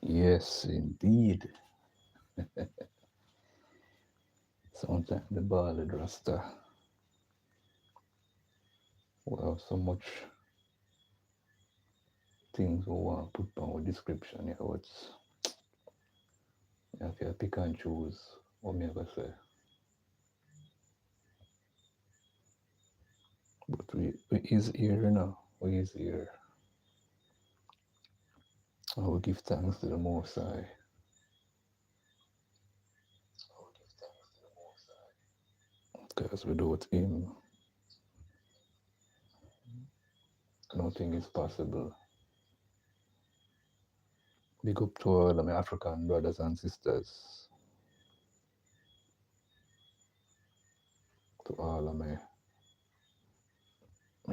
Yes, indeed. Sometimes the ballad Rasta will have so much things we want to put on with description. Yeah, what's if you pick and choose what me ever say. But we is here, you know. We is here. I will give thanks to the Most High. Because without Him, nothing is possible. Big up to all of my African brothers and sisters, to all of my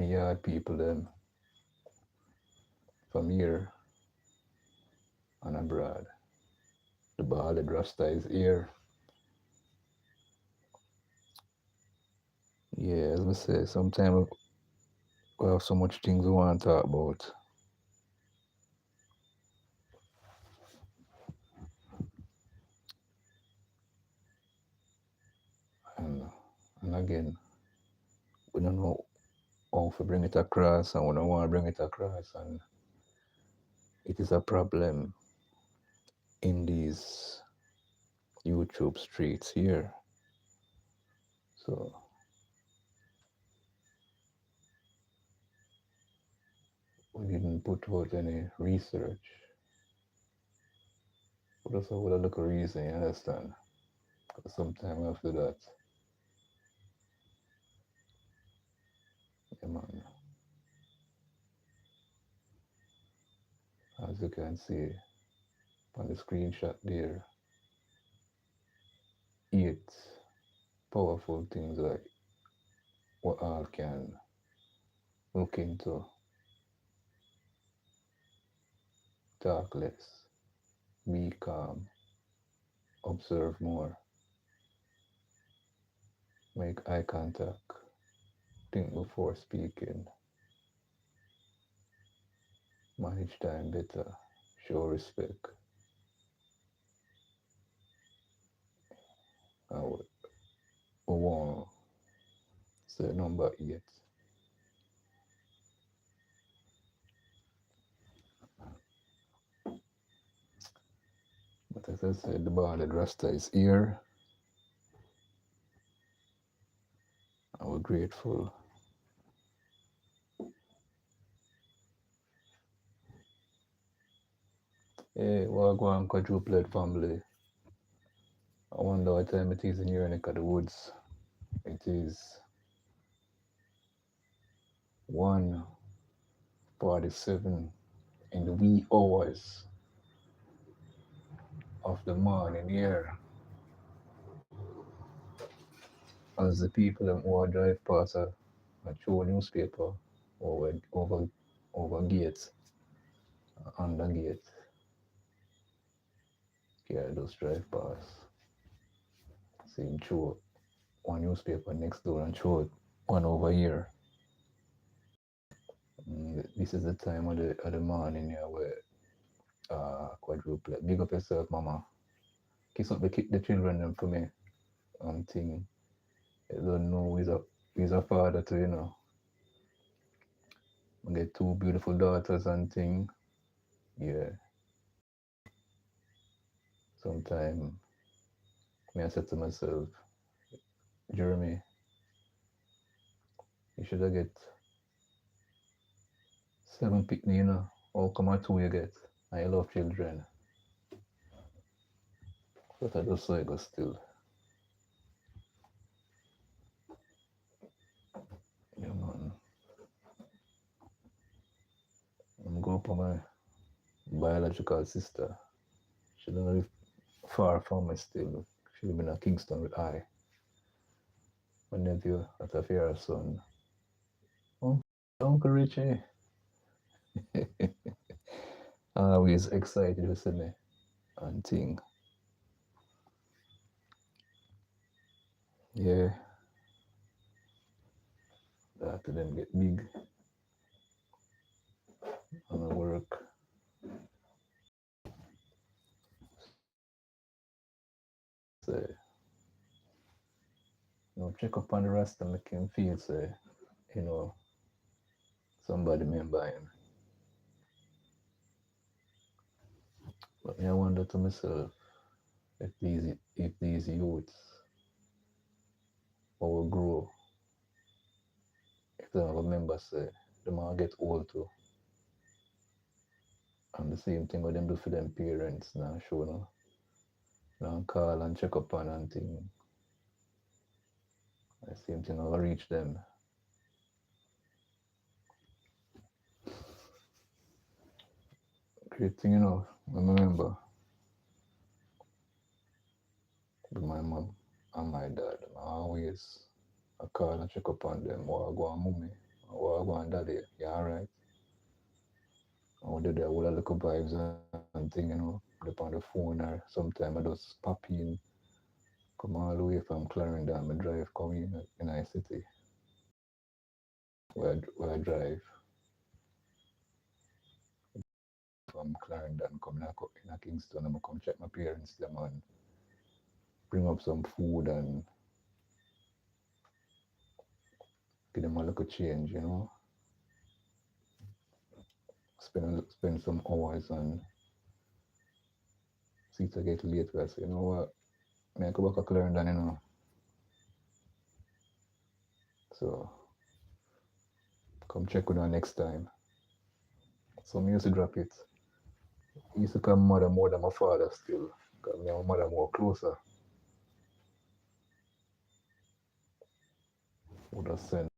yard people, them from here and abroad. The ballad Rasta is here. Yeah, as we say, sometimes we have so much things we want to talk about. And, and again, we don't know how to bring it across and we don't want to bring it across. And it is a problem in these YouTube streets here. So we didn't put out any research. We just have a look at reason, you understand? Because sometime after that, yeah, man, as you can see on the screenshot there, 8 powerful things like we all can look into. Talk less, be calm, observe more, make eye contact, think before speaking, manage time better, show respect. And we want say number 8. But as I said, the ballad Rasta is here, and we're grateful. Hey, Wagwan quadruplet family. I wonder what time it is in your neck of the woods. It is 1:47 in the wee hours of the morning here. As the people who are drive past a show newspaper over gates, under gate, yeah, just drive past. See him show one newspaper next door and show one over here. This is the time of the morning here where quadruple. Big up yourself, mama. Kiss up the children them for me. And thing. I don't know he's a father too, you know. I get 2 beautiful daughters and thing. Yeah. Sometime I said to myself, Jeremy, you should have get 7 picnic, you know. How come 2 you get? I love children. But I just saw it go still. Yeah, man. I'm going for my biological sister. She don't live far from me still. She live in Kingston with I. My nephew at a fair son. Oh, Uncle Richie. Always excited to see me and thing. Yeah. After them get big and I work. check up on the Rasta, make him feel say, you know, somebody remember him. But me, I wonder to myself if these youths will grow, if they don't remember say, they might get old too. And the same thing what them do for them parents now, show now call and check up on and thing. The same thing will reach them. Great thing, I remember with my mom and my dad. I always I call and check up on them. What I go on mommy, what I go on daddy, you alright? I would do that with a little vibes and thing, up on the phone or sometime I just pop in, come all the way from Clarendon, I drive come in a city where I drive from Clarendon, come in a Kingston, I'm come check my parents them and bring up some food and give them a little change, spend some hours and see to get late. I say, you know what, me I go back to Clarendon, so come check with her next time. So me used to drop it. He used to come mother more than my father still. Because me and my mother more closer. Would have send,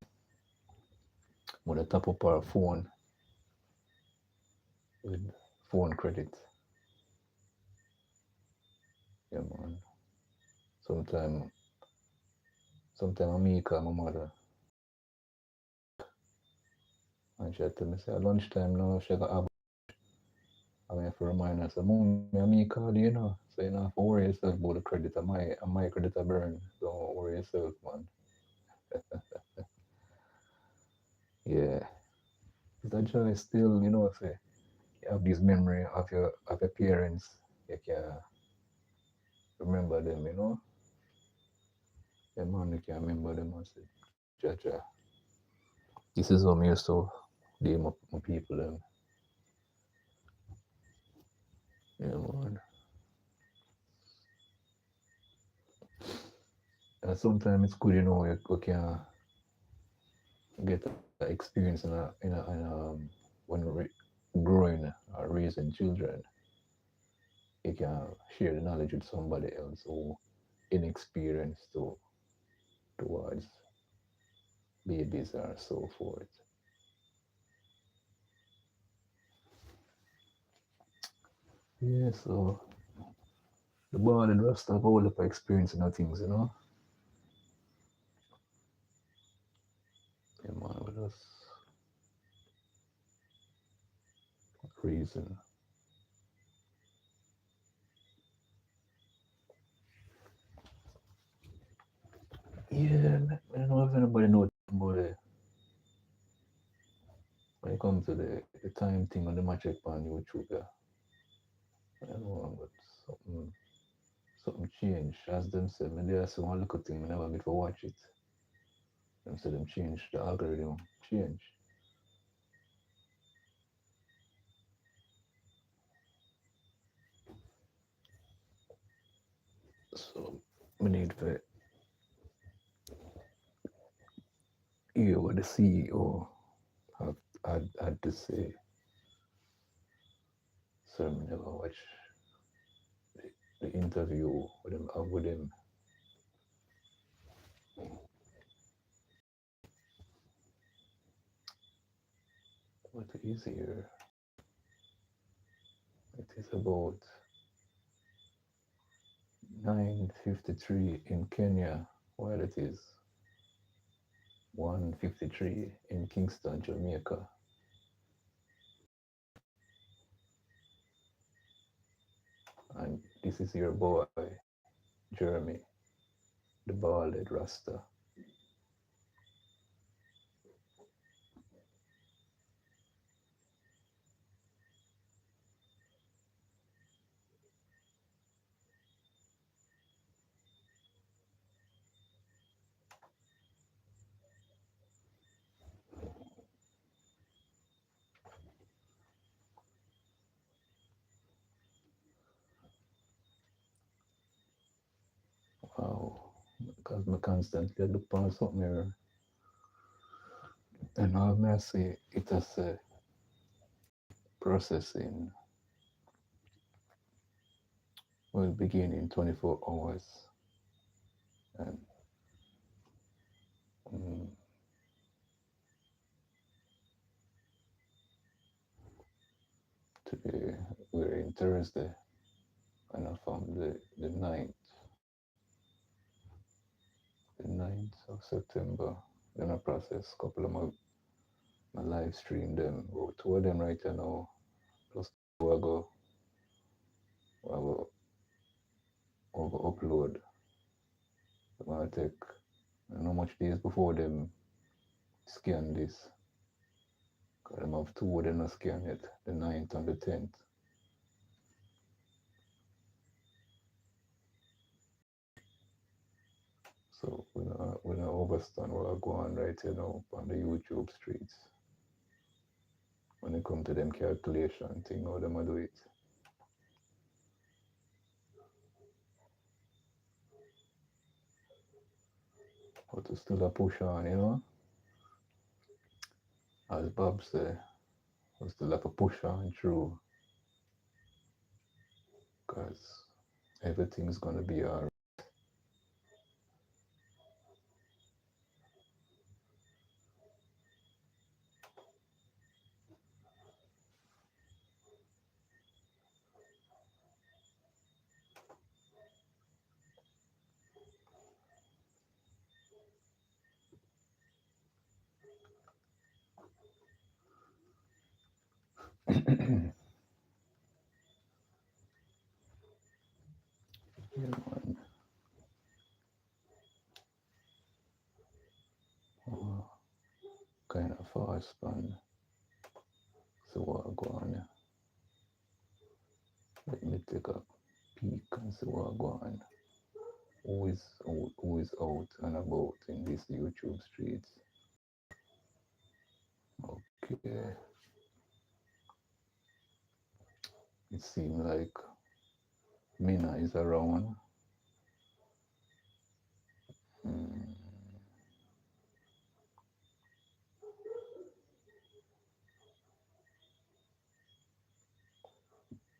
would have top up our phone with phone credit. Yeah, man. Sometime, sometime I me call my mother and she tell me, say, at lunchtime now, she got have, I have to remind her, say, Mom, me call you, So you don't have to worry yourself about the credit. I my credit a burn. Don't worry yourself, man. Yeah. It's a joy still, say, you have this memory of your parents. You can remember them, Yeah, man, you can remember them and say, Jaja, this is how me used to deal my people them. Yeah, man. And sometimes it's good, you can get that experience when growing or raising children. You can share the knowledge with somebody else who inexperienced towards babies or so forth. Yeah, so the bond and rest of all of experiencing things, Yeah, man, with us reason. Yeah, I don't know if anybody knows about it. When it comes to the time thing on the magic on YouTube, yeah. I don't know, but something changed. As them said, maybe that's one little thing, I never before watch it. Them said them change the algorithm. Change. So we need to hear what the CEO had to say. So I never watch the interview with him. What is here? It is about 9:53 in Kenya, while it is 1:53 in Kingston, Jamaica. And this is your boy, Jeremy, the bald Rasta. because I constantly look on something here, and all I see it as a processing will begin in 24 hours. And mm, today we're in Thursday, and I found the 9th of September. Then I process a couple of my live stream them. Well, two of them right now, plus two I go over upload. It might take I don't know much days before them scan this. Cause them have two of them not scan it, the 9th and the 10th. So we not overstand what I go on right here now on the YouTube streets. When it come to them calculation thing, how them a do it. But to still a push on, As Bob say, we still have to push on through, because everything's gonna be alright. Yeah, man. Oh, kind of fast span. So what I go on? Let me take a peek and see what I go on. Who is out and about in these YouTube streets? Okay. It seems like Mina is around. Mm,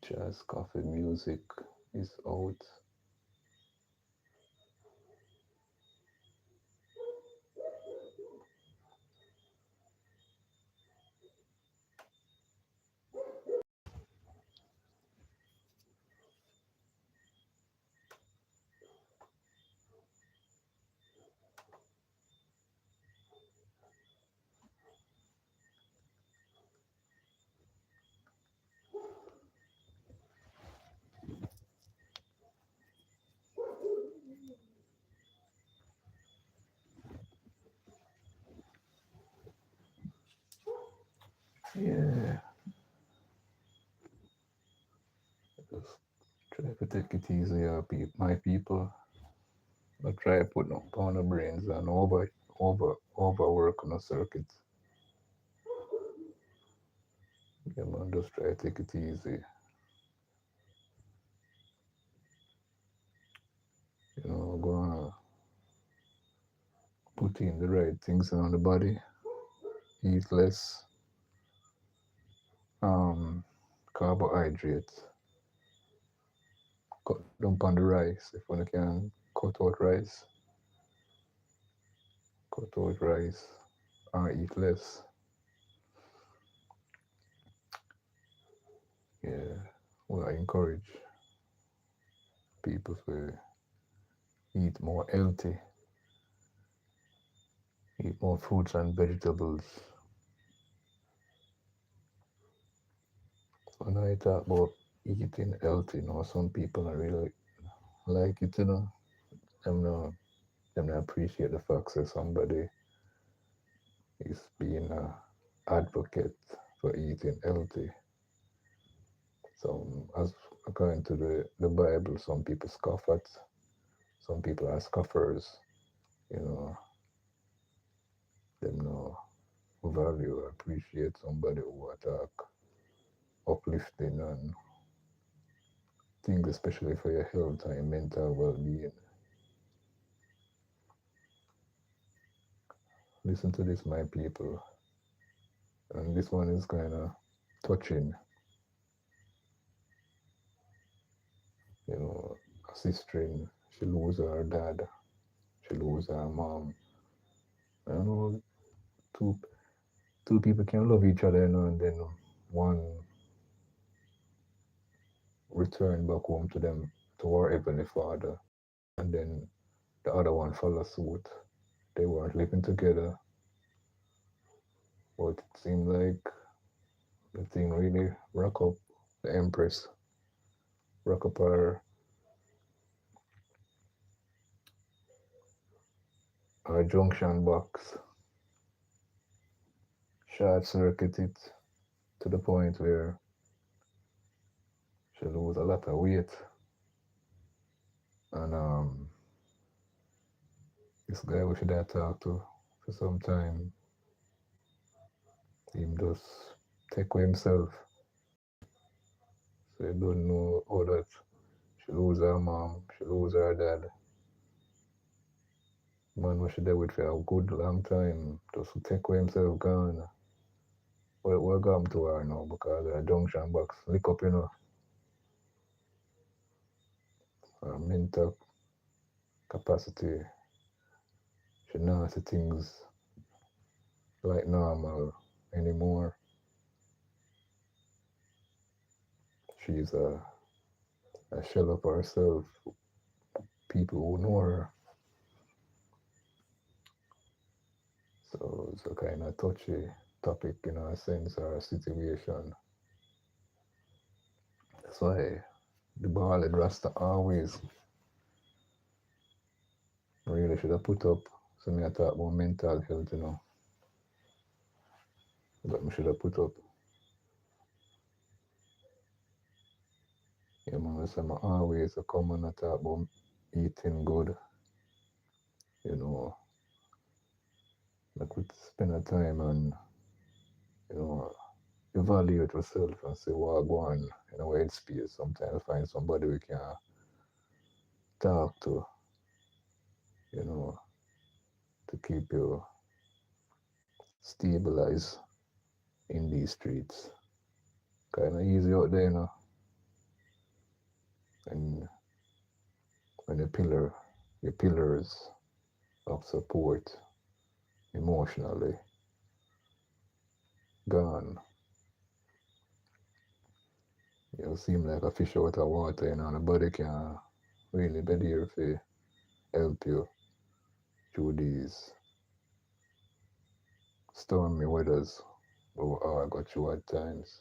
Jazz Coffee Music is out. Yeah, just try to take it easy, my people. But try putting up on the brains and overwork on the circuit. Yeah, man, just try to take it easy. Gonna put in the right things on the body. Eat less carbohydrates. Cut down on the rice. If one can cut out rice, or eat less. Yeah, well, I encourage people to eat more healthy, eat more fruits and vegetables. When I talk about eating healthy, some people are really like it, Them not, them not appreciate the fact that somebody is being a advocate for eating healthy. So, as according to the Bible, some people scoff at, some people are scoffers, you know, them no value or appreciate somebody who attack uplifting and things, especially for your health and your mental well-being. Listen to this, my people. And this one is kind of touching. You know, a sister, she lose her dad, she lose her mom. I don't know, two two people can love each other, and then one return back home to them, to our heavenly Father, and then the other one follow suit. They weren't living together, but it seemed like the thing really rock up the Empress, rock up her junction box, short circuit it to the point where she lose a lot of weight. And this guy we should have talked to for some time, him just take with himself. So you don't know how that she lose her mom, she lose her dad. Man we should there with for a good long time. Just take with himself gone. What got to her now because her junction box lick up, her mental capacity. She not see things like normal anymore. She's a shell of herself. People who know her. So it's a kind of touchy topic in a sense or a situation. That's why the bald Rasta always really should have put up. So me I talk about mental health, but me should have put up. Yeah, man, so I always come and I talk about eating good, you know, like we spend a time and, you know, evaluate yourself and say what go on in our headspace. Sometimes find somebody we can talk to, you know, to keep you stabilized in these streets. Kind of easy out there, and when your pillars of support emotionally gone, you seem like a fish out of water, nobody can really be there to help you through these stormy weathers or I got you at times.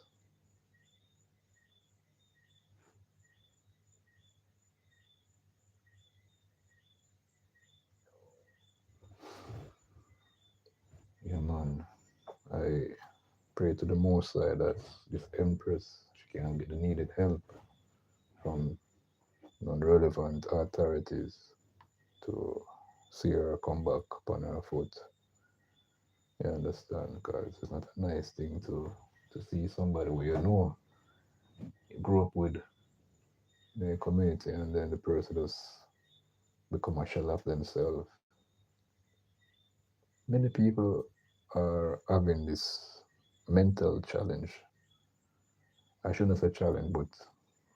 Yeah, man. I pray to the Most High that this Empress she can get the needed help from non-relevant authorities to see her come back upon her foot. You understand? Because it's not a nice thing to see somebody where you grew up with in the community and then the person just become a shell of themselves. Many people are having this mental challenge. I shouldn't say challenge, but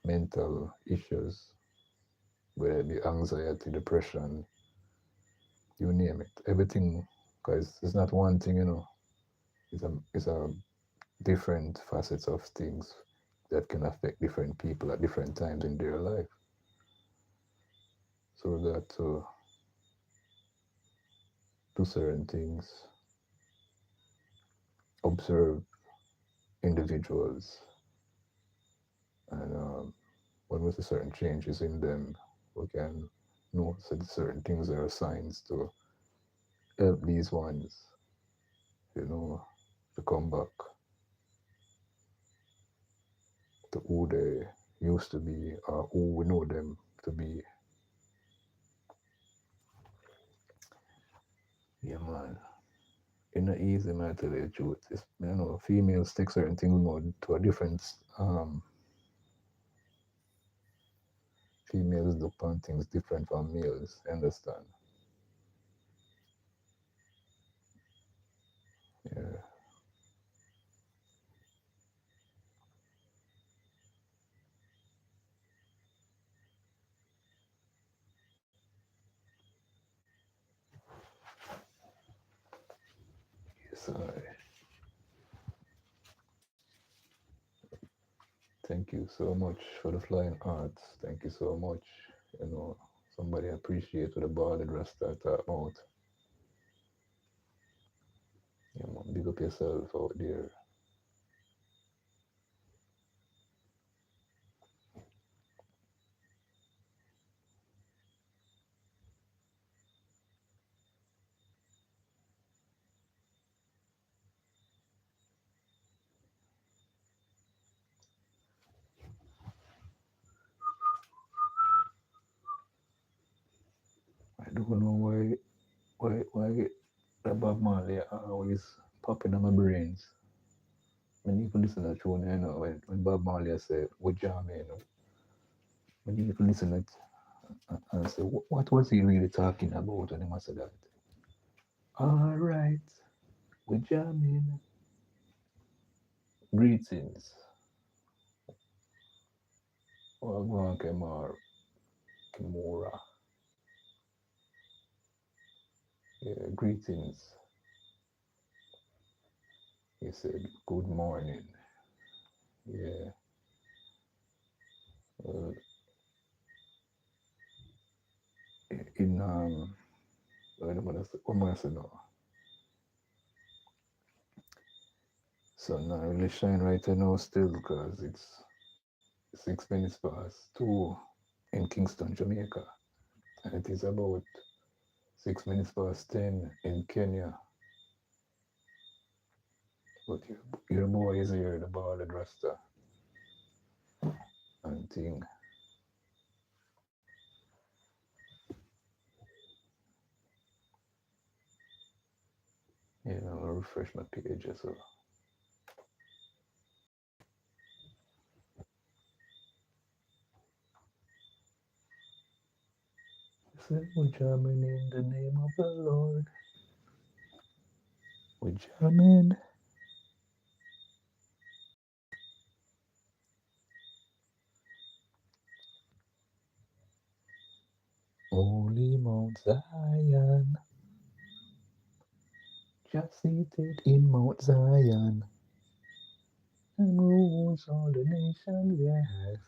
mental issues, whether it be anxiety, depression, you name it. Everything, because it's not one thing, it's a different facets of things that can affect different people at different times in their life. So we got to do certain things, observe individuals, and when we see certain changes in them, we can know that certain things are signs to help these ones, you know, to come back to who they used to be or who we know them to be. Yeah, man. It's not easy, man, to tell you the truth. Females take certain things more to a different, females look upon things different from males, understand? Sorry. Thank you so much for the flying arts. Thank you so much. You know, somebody appreciate what the ballad Rasta talk about. Yeah, man, big up yourself out there. I don't know why the Bob Marley always popping in my brains. When you can listen to that tune, you know, when Bob Marley say, "We jam," you know, when you can listen to it and say, what was he really talking about when he must say that? All right, we jamming. Greetings. Wagwan Kimura. Yeah, greetings. He said, good morning. Yeah. Uh, in what am I saying now? So now really shine right now still because it's 6 minutes past 2 in Kingston, Jamaica. And it is about 6 minutes past 10 in Kenya. But your boy is here, the ballad Rasta and thing. Yeah, I'll refresh my page as well. Say we're jamming in the name of the Lord. We're jamming. Holy Mount Zion, just seated in Mount Zion, and rules all the nations, yes.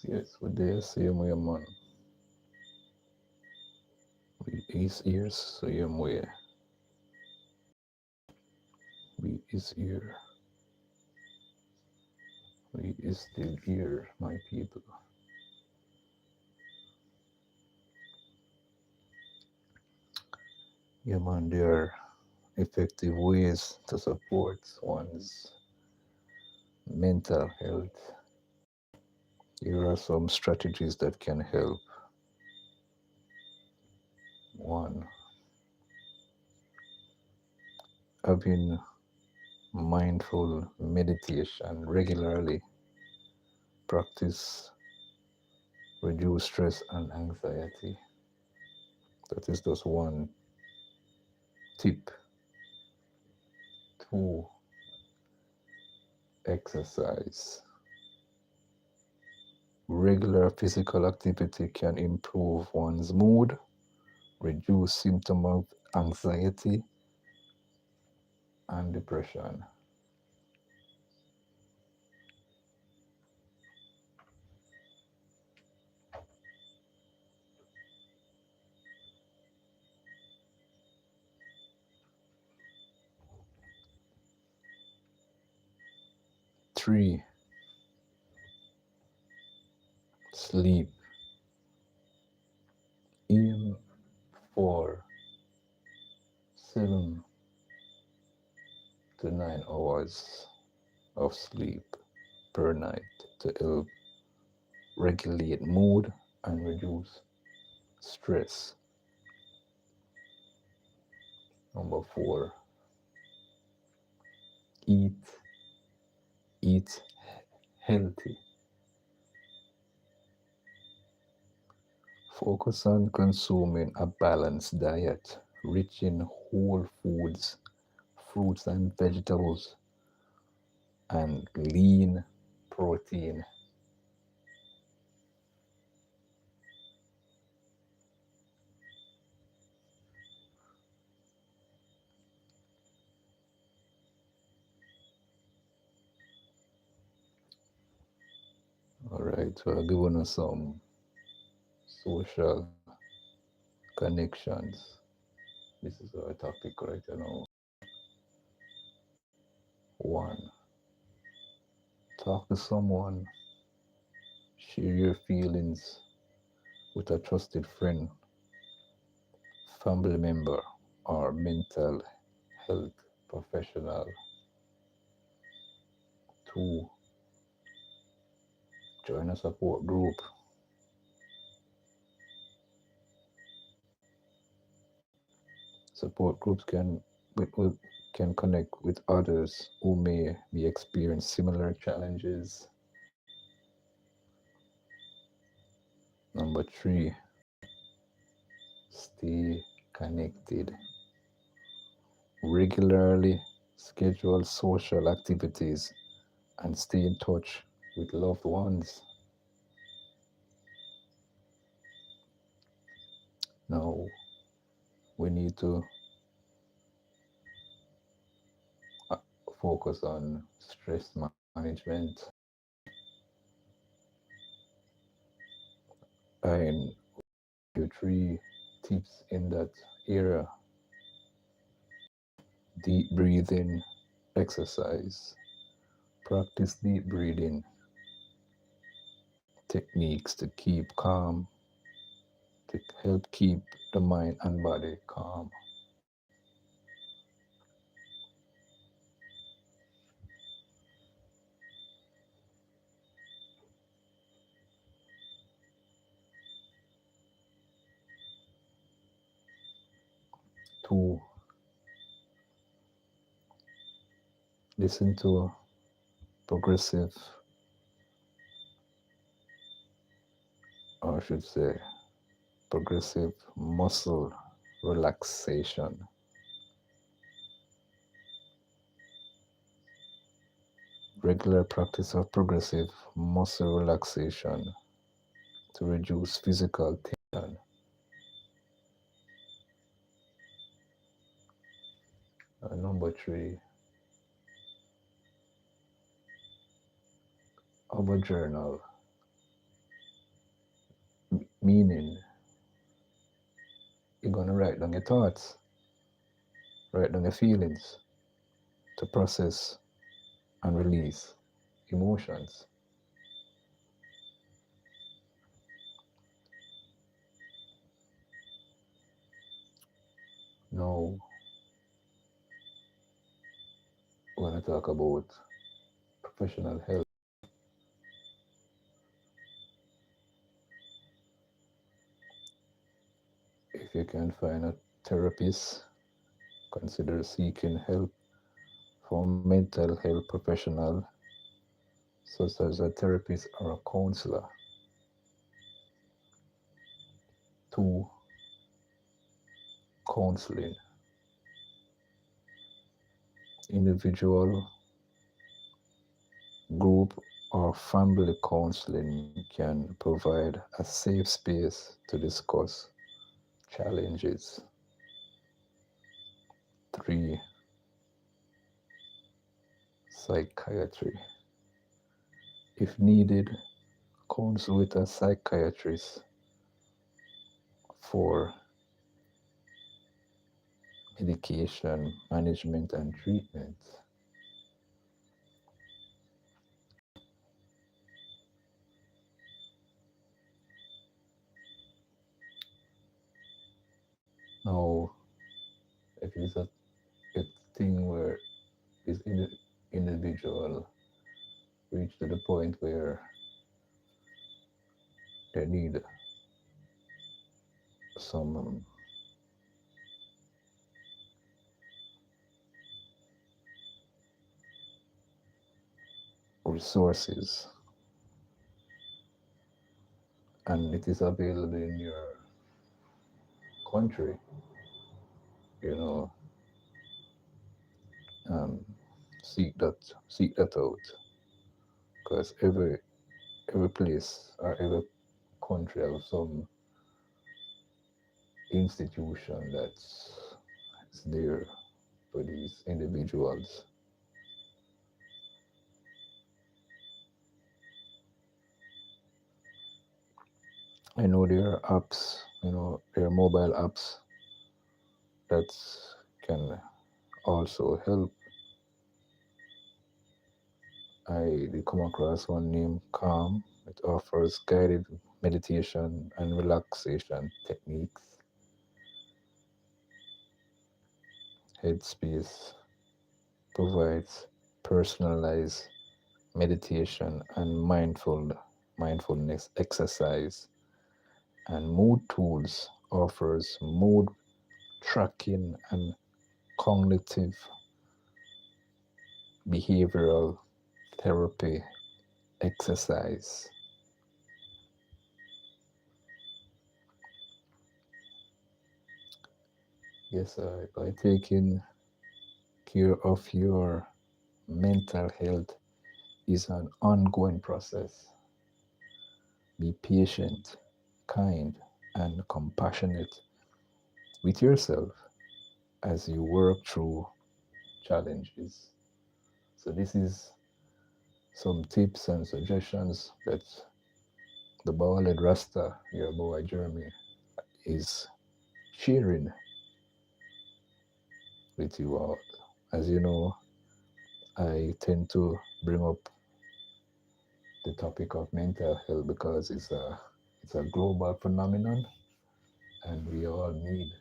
Yes, we're there, same way, man. We is here, same way. We is here. We is still here, my people. Yeah, man, there are effective ways to support one's mental health. Here are some strategies that can help. One, having mindful meditation regularly. Practice reduce stress and anxiety. That is just one tip. Two, exercise. Regular physical activity can improve one's mood, reduce symptoms of anxiety and depression. Three, Sleep. Aim for 7 to 9 hours of sleep per night to help regulate mood and reduce stress. Number 4, eat eat healthy. Focus on consuming a balanced diet rich in whole foods, fruits and vegetables, and lean protein. All right, so I'll give you some social connections. This is our topic right now. 1, talk to someone, share your feelings with a trusted friend, family member, or mental health professional. 2, join a support group. Support groups can connect with others who may be experiencing similar challenges. Number 3, stay connected. Regularly schedule social activities and stay in touch with loved ones. Now, we need to uh, focus on stress management and your 3 tips in that area: deep breathing exercise, practice deep breathing techniques to keep calm, to help keep the mind and body calm. 2, listen to progressive, or I should say, progressive muscle relaxation. Regular practice of progressive muscle relaxation to reduce physical tension. Number 3, our journal, meaning you're going to write down your thoughts, write down your feelings to process and release emotions. Now, we're going to talk about professional help. If you can find a therapist, consider seeking help from mental health professional such as a therapist or a counselor. 2, counseling. Individual, group, or family counseling can provide a safe space to discuss challenges. 3, psychiatry. If needed, consult with a psychiatrist for medication management and treatment. is a thing where this individual reach to the point where they need some resources, and it is available in your country, you know, um, seek that seek that out, because every place or every country have some institution that's there for these individuals. I know there are apps, there are mobile apps that can also help. I did come across one named Calm. It offers guided meditation and relaxation techniques. Headspace provides personalized meditation and mindfulness exercise, and Mood Tools offers mood tracking and cognitive behavioral therapy exercise. Yes, by taking care of your mental health is an ongoing process. Be patient, kind, and compassionate with yourself as you work through challenges. So, this is some tips and suggestions that the Bowled Rasta, your boy Jeremy, is sharing with you all. As you know, I tend to bring up the topic of mental health because it's a global phenomenon, and we all need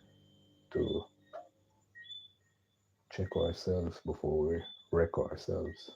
to check ourselves before we wreck ourselves.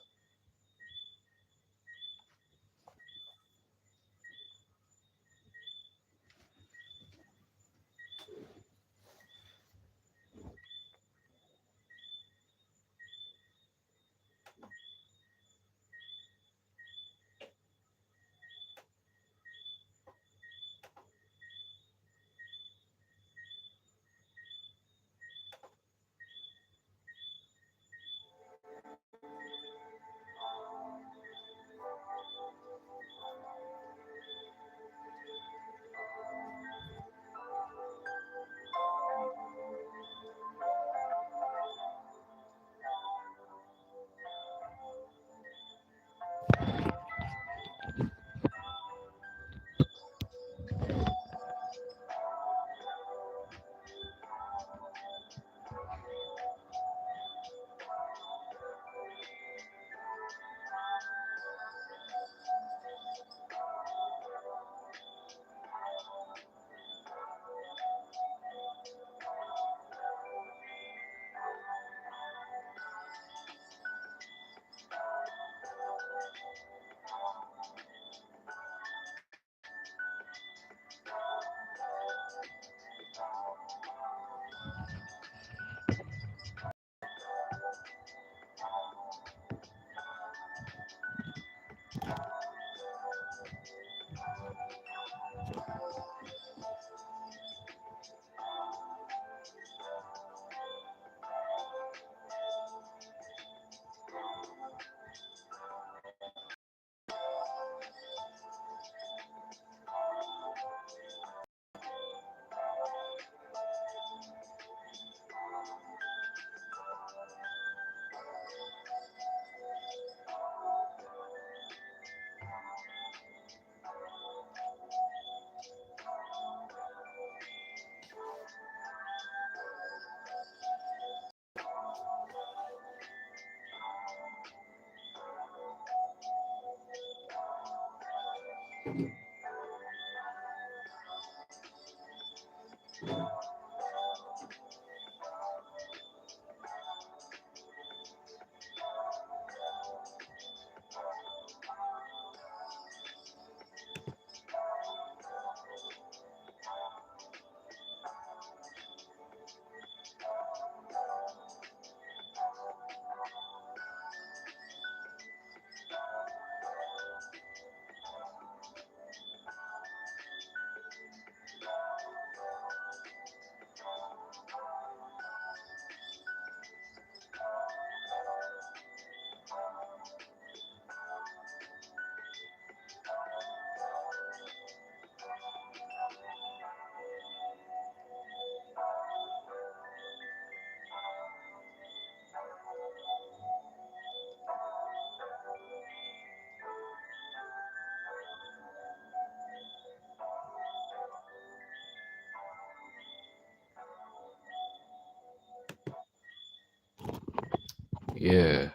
Yeah,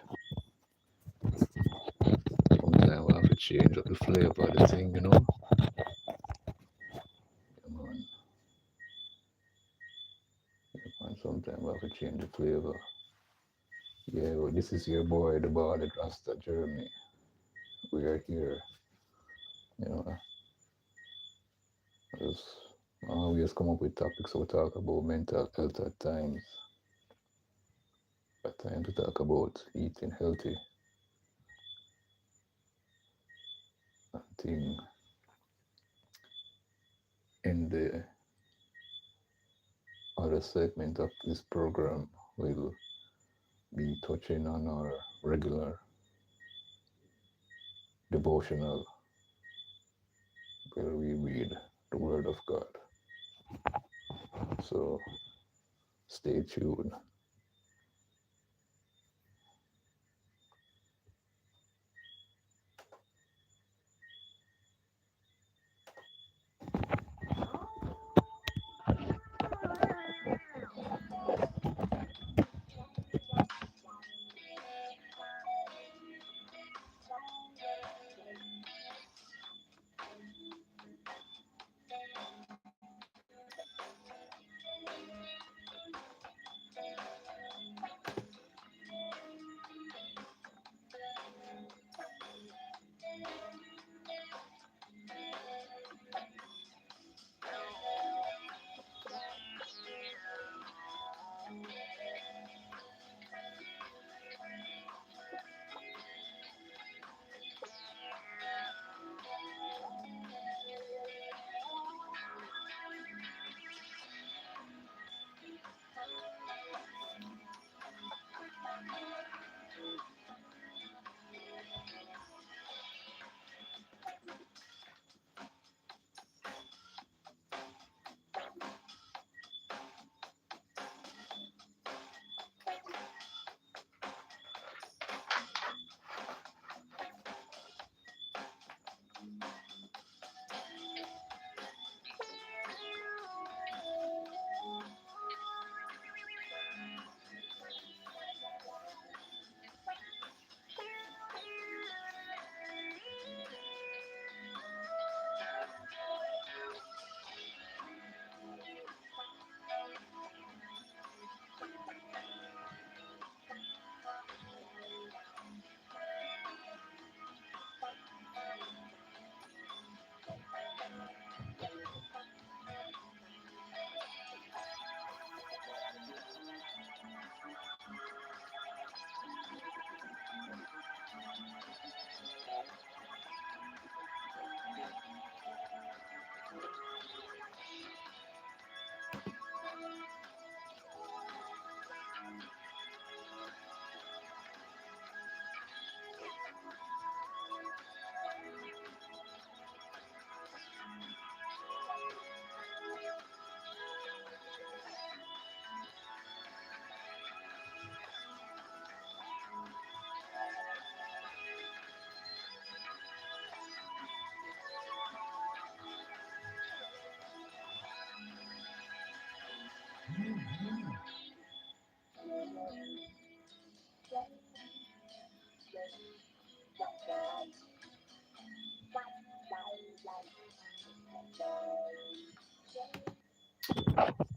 sometimes we have to change up the flavor of the thing, you know. Yeah, man. Yeah, man. Sometimes we have to change the flavor. Yeah, well, this is your boy, the bald Rasta Jeremy. We are here, you know. Just always come up with topics we talk about mental health at times. At times to talk about eating healthy and thing. In the other segment of this program, we'll be touching on our regular devotional where we read the Word of God. So stay tuned.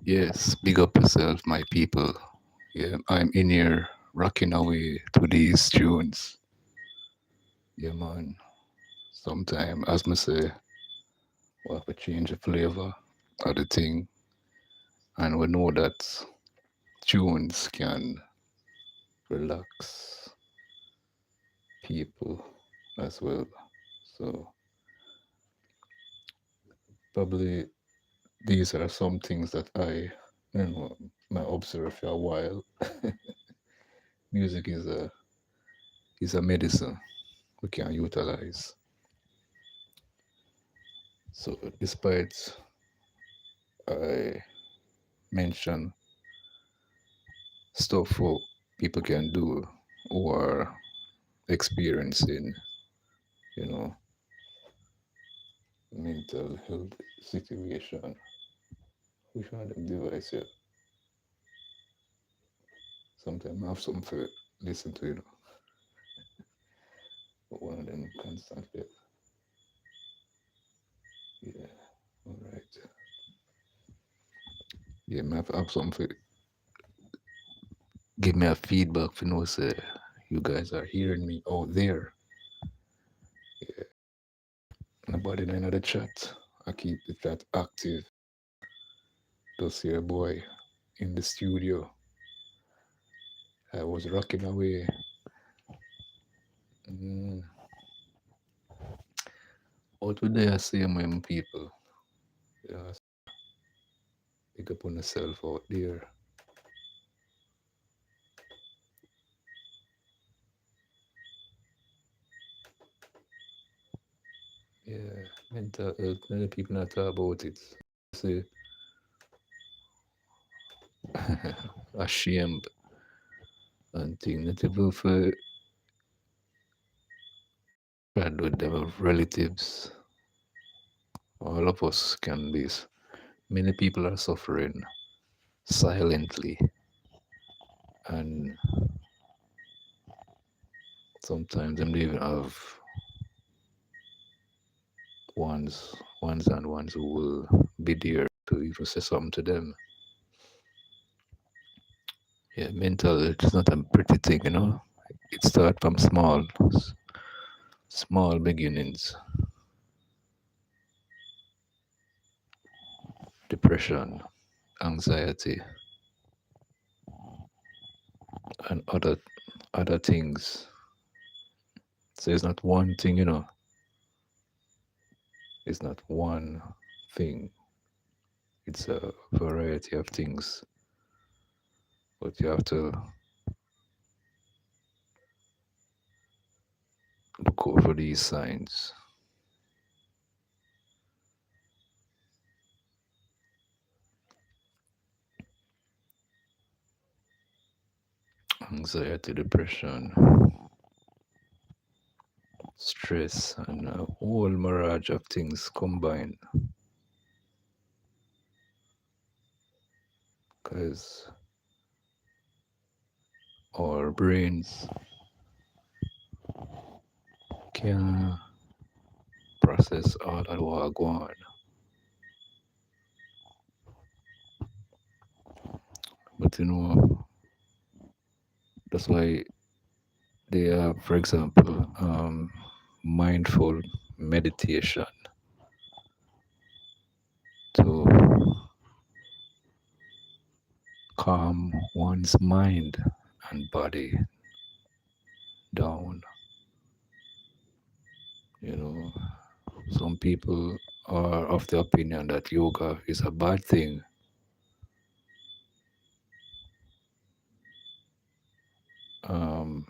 Yes, big up yourself, my people. Yeah, I'm in here rocking away to these tunes. Yeah, man. Sometime, as me say, we have to change the flavor of the thing, and we know that tunes can relax people as well. So probably these are some things that you know, might observe for a while. Music is a medicine we can utilize. So despite I mention stuff what people can do who are experiencing, you know, mental health situation. Which one of them device here? Sometimes I have some for listen to, but one of them constantly. Yeah, all right. Yeah, me have to have something for give me a feedback for know say you guys are hearing me out there. Yeah, nobody in the chat. I keep the chat active. Just here, boy, in the studio. I was rocking away. Mm. Out today, I see my people. Yeah, pick up on yourself out there. Yeah, mental health. Many people not talk about it. See, ashamed and thing. Not even for friend with their relatives. All of us can be. Many people are suffering silently, and sometimes them don't even have ones who will be there to even say something to them. Yeah, mental health is not a pretty thing, It starts from small beginnings. Depression, anxiety, and other things. So it's not one thing, It's not one thing. It's a variety of things. But you have to look out for these signs. Anxiety, depression, stress, and a whole mirage of things combined. Because our brains can process all that what go on. But that's why they are, for example, mindful meditation to calm one's mind and body down. You know, some people are of the opinion that yoga is a bad thing. Um,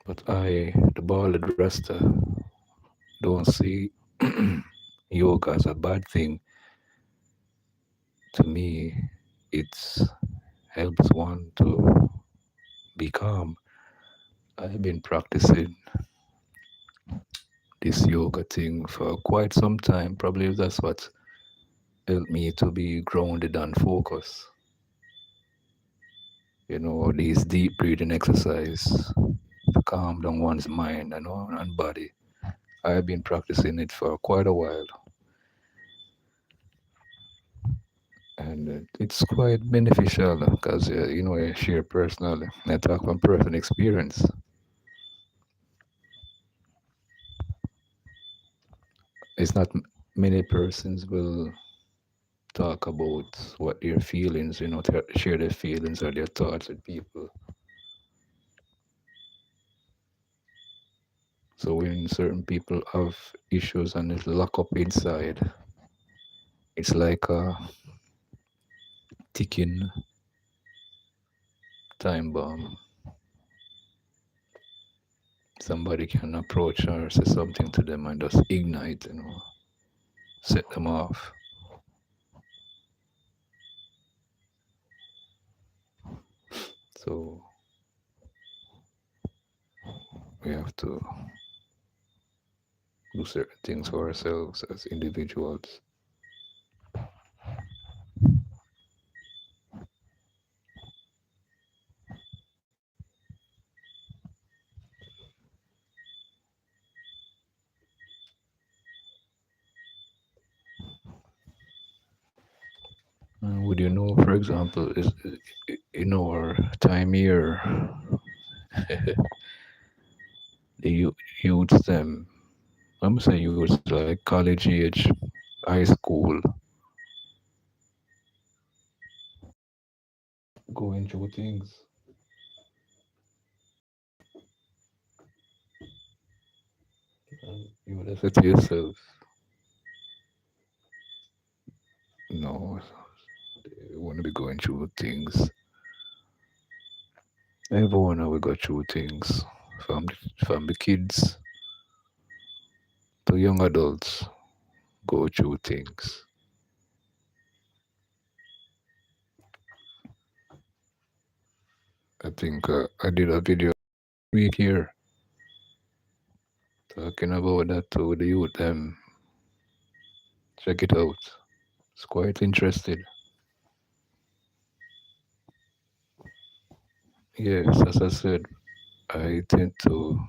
but I, the bald rasta, don't see yoga as a bad thing. To me, it helps one to be calm. I've been practicing this yoga thing for quite some time. Probably that's what helped me to be grounded and focused. These deep breathing exercise to calm down one's mind and body. I've been practicing it for quite a while, and it's quite beneficial because I share personally. I talk from personal experience. It's not many persons will talk about what their feelings, share their feelings or their thoughts with people. So when certain people have issues and it's locked up inside, it's like a ticking time bomb. Somebody can approach or say something to them and just ignite, set them off. So we have to do certain things for ourselves as individuals. would you know, for example, is in our time here, the youths them, I'm say youths like college age, high school, going through things. And you would have said to yourself, no, they want to be going through things. Everyone will go through things, from the kids to young adults go through things. I think I did a video week here talking about that to the youth. Check it out. It's quite interesting. Yes, as I said, I tend to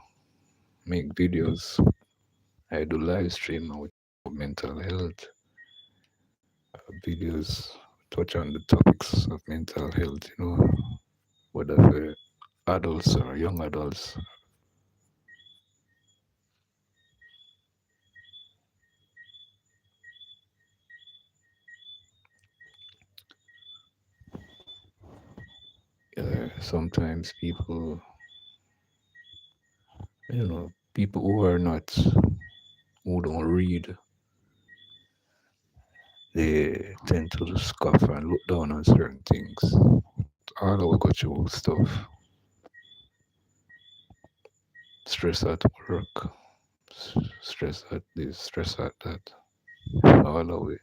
make videos. I do live stream with mental health videos, touch on the topics of mental health, whether for adults or young adults. Sometimes people who don't read, they tend to scoff and look down on certain things. All of we go through stuff, stress at work, stress at this, stress at that. All of it,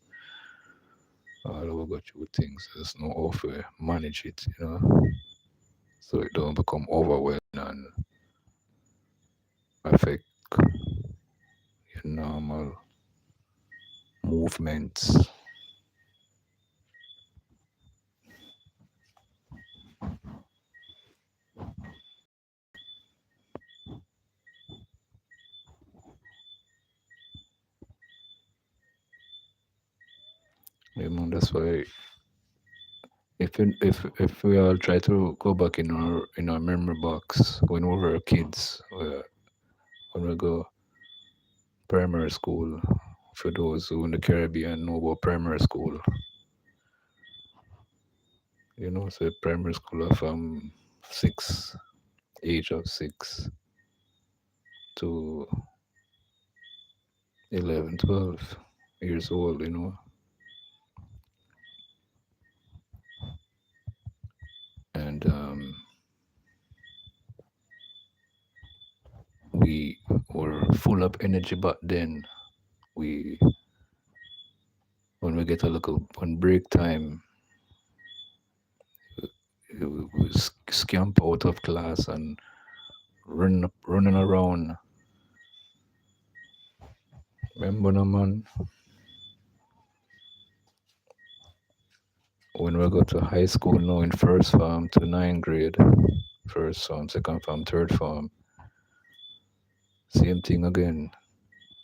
all of we go through things. There's no how to manage it, so it don't become overwhelming and affect your normal movements. That's why if we all try to go back in our memory box when we were kids, when we go primary school, for those who in the Caribbean know about primary school, so primary school from six, age of 6 to 11, 12 years old, and we were full of energy back then. We When we get a little on break time, we scamp out of class and running around. Remember, no man, when we go to high school now in first form to ninth grade, first form, second form, third form, same thing again.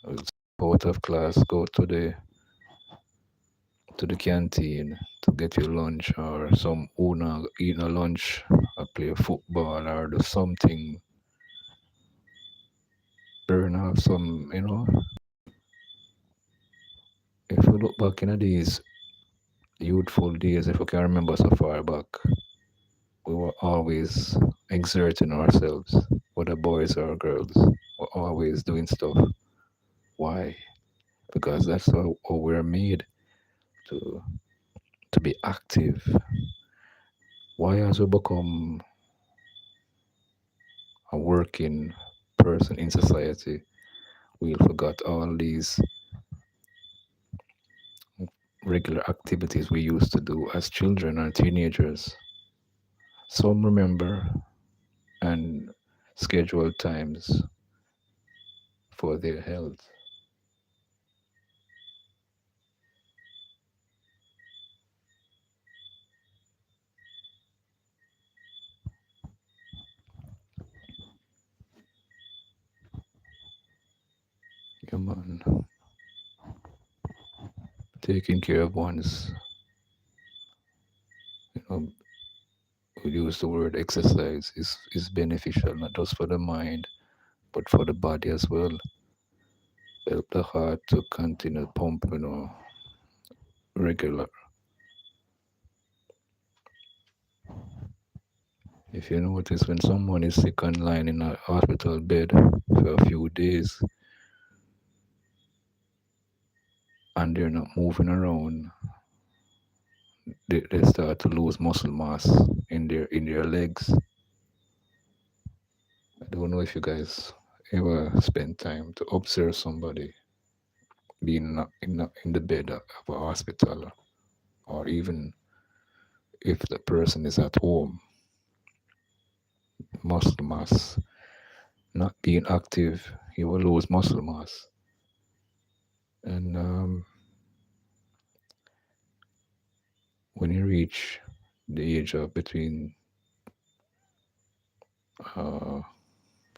We'll skip out of class, go to the canteen to get your lunch, or some owner eat a lunch, or play football, or do something, burn off some. If we look back in these youthful days, if we can remember so far back, we were always exerting ourselves, whether boys or girls. We're always doing stuff. Why? Because that's how we're made to to be active. Why, as we become a working person in society, we forgot all these regular activities we used to do as children or teenagers. Some remember and schedule times for their health. Yeah, man. Taking care of one's use the word exercise is beneficial not just for the mind but for the body as well. Help the heart to continue pump, regular. If you notice when someone is sick and lying in a hospital bed for a few days and they're not moving around, they start to lose muscle mass in their legs. I don't know if you guys ever spend time to observe somebody being in the bed of a hospital, or even if the person is at home, muscle mass not being active, you will lose muscle mass. And when you reach the age of between uh,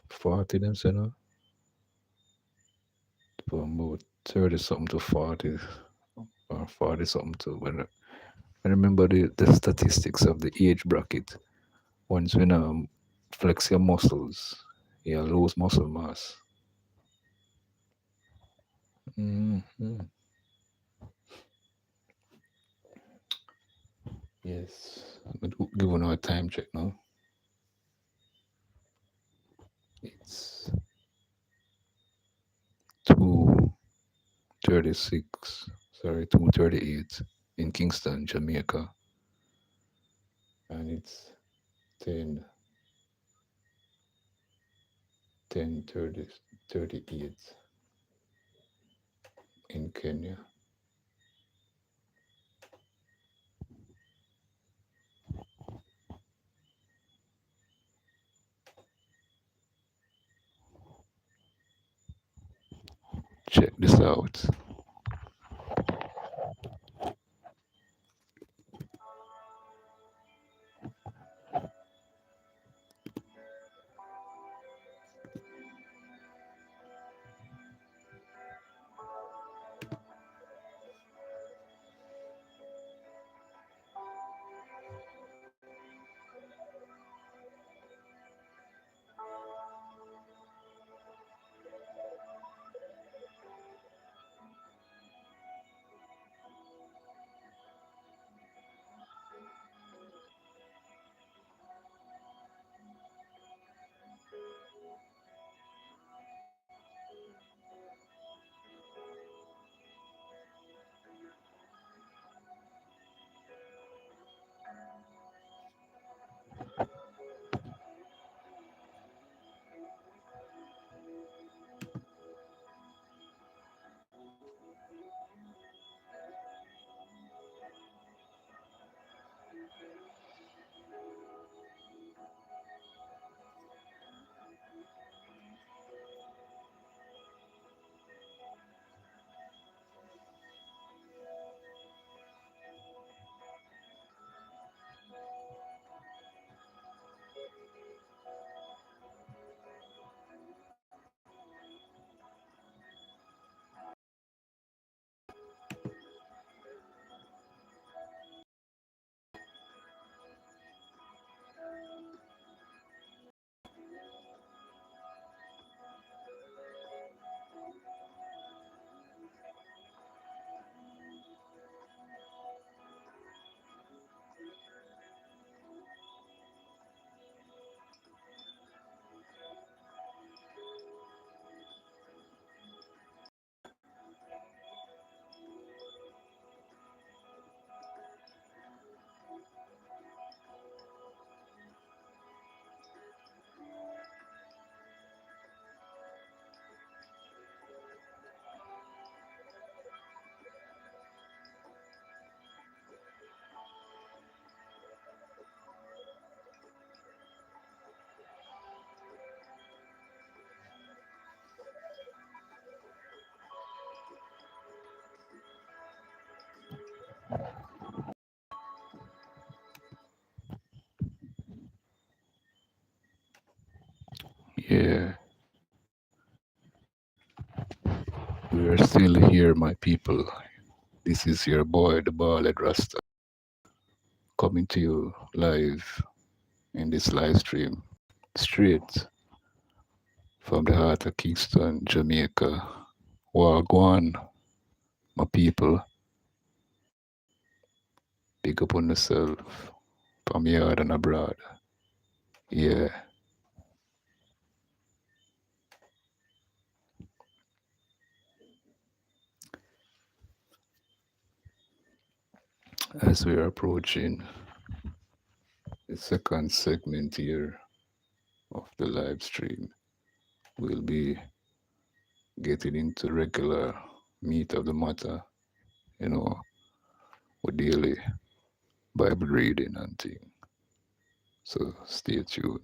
40, them say no, from about 30 something to 40, or 40 something to when I remember the statistics of the age bracket. Once when flex your muscles, you lose muscle mass. Hmm. Yes, I'm giving our time check now. It's 2:36. Sorry, 2:38 in Kingston, Jamaica, and it's 10 10:30 38 in Kenya. Check this out. Yeah, we are still here, my people. This is your boy, the Ballad Rasta, coming to you live in this live stream straight from the heart of Kingston, Jamaica. Wagwan, my people, big up on yourself from yard and abroad. Yeah, as we are approaching the second segment here of the live stream, we'll be getting into regular meat of the matter, you know, with daily Bible reading and thing. So stay tuned.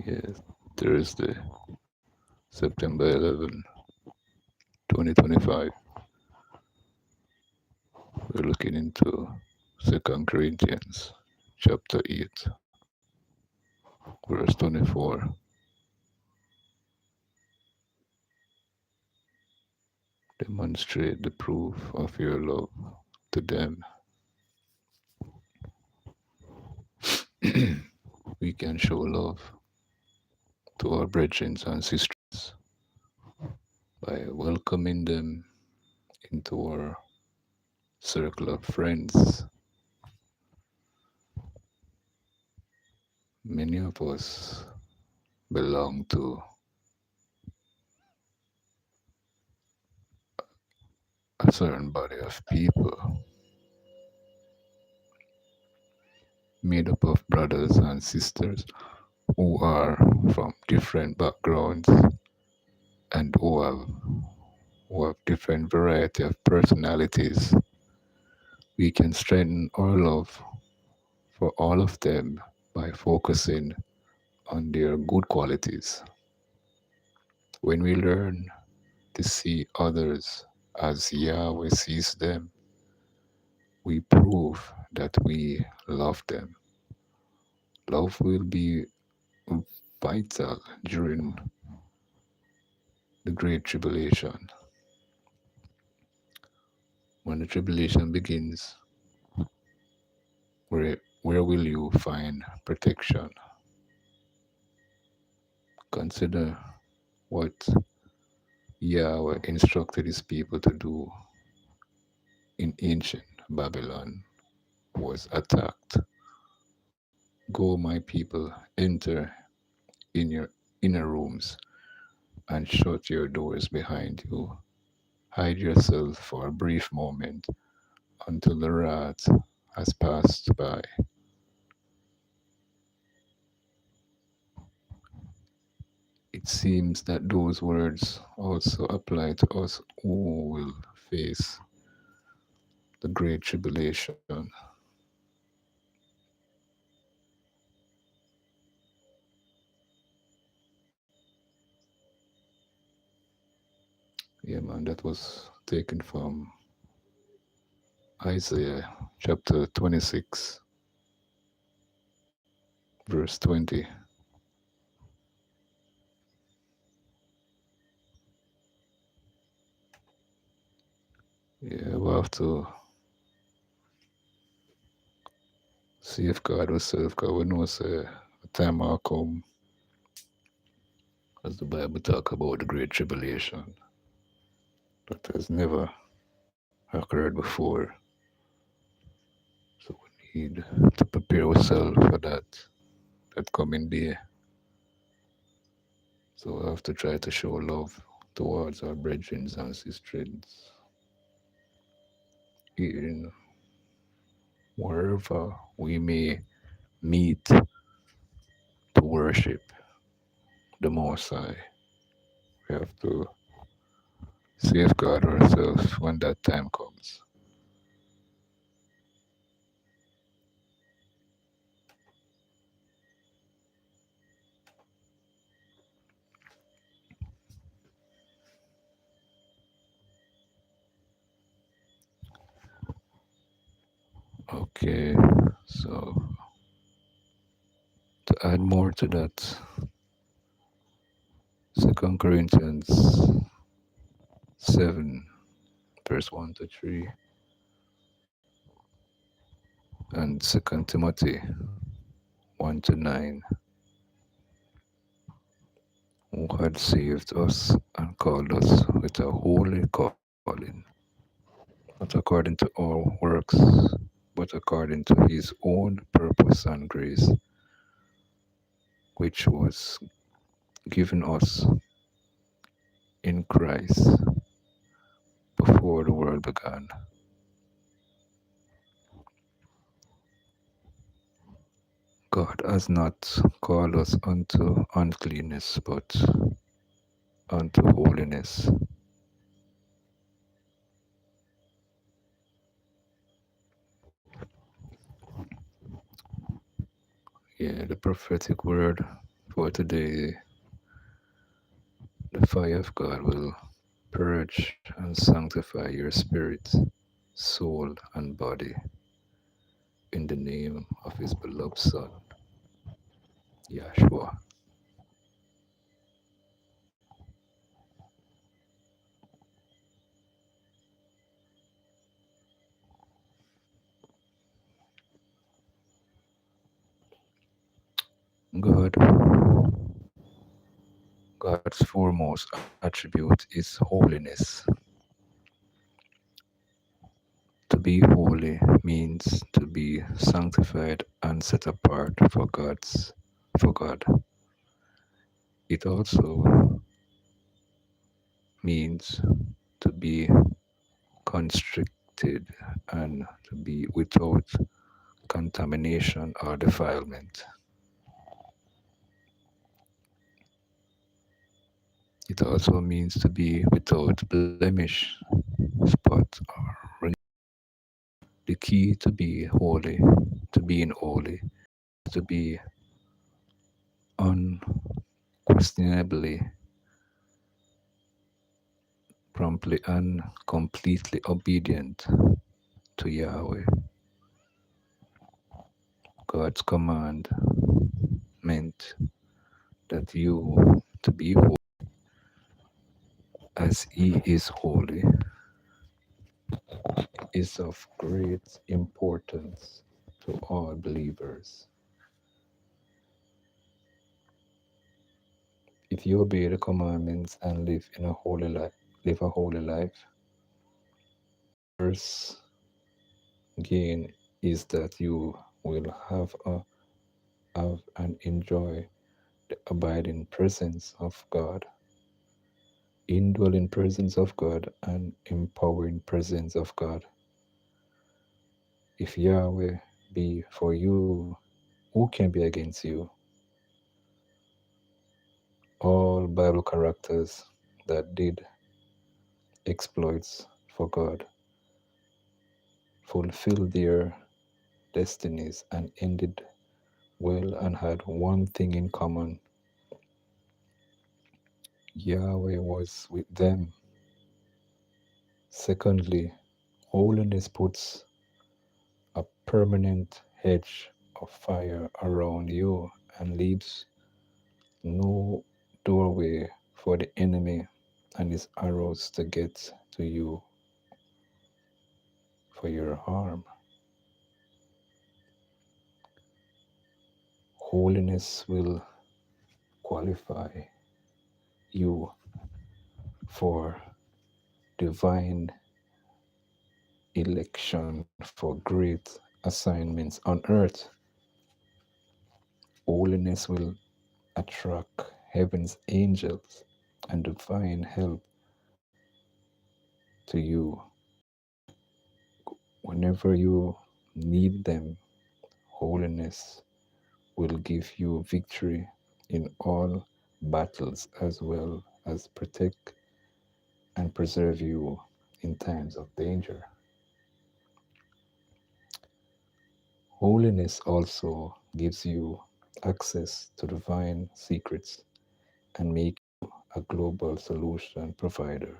Yes, Thursday, September 11, 2025. We're looking into 2 Corinthians chapter 8, verse 24. Demonstrate the proof of your love to them. We can show love to our brethren and sisters by welcoming them into our circle of friends. Many of us belong to a certain body of people made up of brothers and sisters who are from different backgrounds and who have different variety of personalities. We can strengthen our love for all of them by focusing on their good qualities. When we learn to see others as Yahweh sees them, we prove that we love them. Love will be vital during the Great Tribulation. When the tribulation begins, where will you find protection? Consider what Yahweh instructed his people to do in ancient Babylon was attacked. Go, my people, enter in your inner rooms and shut your doors behind you. Hide yourself for a brief moment until the wrath has passed by. It seems that those words also apply to us who will face the Great Tribulation. Yeah, man, that was taken from Isaiah chapter 26, verse 20. Yeah, we have to safeguard ourselves because we know say a time will come, as the Bible talk about the Great Tribulation, that has never occurred before. So we need to prepare ourselves for that coming day. So we have to try to show love towards our brethren and sisters in wherever we may meet to worship the Most High. We have to safeguard ourselves when that time comes. Okay, so to add more to that, 2 Corinthians 7, verse 1 to 3, and 2 Timothy 1 to 9, who had saved us and called us with a holy calling, not according to our works, but according to his own purpose and grace, which was given us in Christ before the world began. God has not called us unto uncleanness, but unto holiness. Yeah, the prophetic word for today, the fire of God will purge and sanctify your spirit, soul, and body in the name of his beloved Son, Yahshua. God, God's foremost attribute is holiness. To be holy means to be sanctified and set apart for God. It also means to be constricted and to be without contamination or defilement. It also means to be without blemish, spot, or wrinkle. The key to be holy, to being holy, is to be unquestionably, promptly, and completely obedient to Yahweh. God's command meant that you to be holy as he is holy is of great importance to all believers. If you obey the commandments and live a holy life, first gain is that you will have and enjoy the abiding presence of God, indwelling presence of God, and empowering presence of God. If Yahweh be for you, who can be against you? All Bible characters that did exploits for God fulfilled their destinies and ended well and had one thing in common: Yahweh was with them. Secondly, holiness puts a permanent hedge of fire around you and leaves no doorway for the enemy and his arrows to get to you for your harm. Holiness will qualify you for divine election for great assignments on earth. Holiness will attract heaven's angels and divine help to you whenever you need them. Holiness will give you victory in all battles as well as protect and preserve you in times of danger. Holiness also gives you access to divine secrets and make you a global solution provider.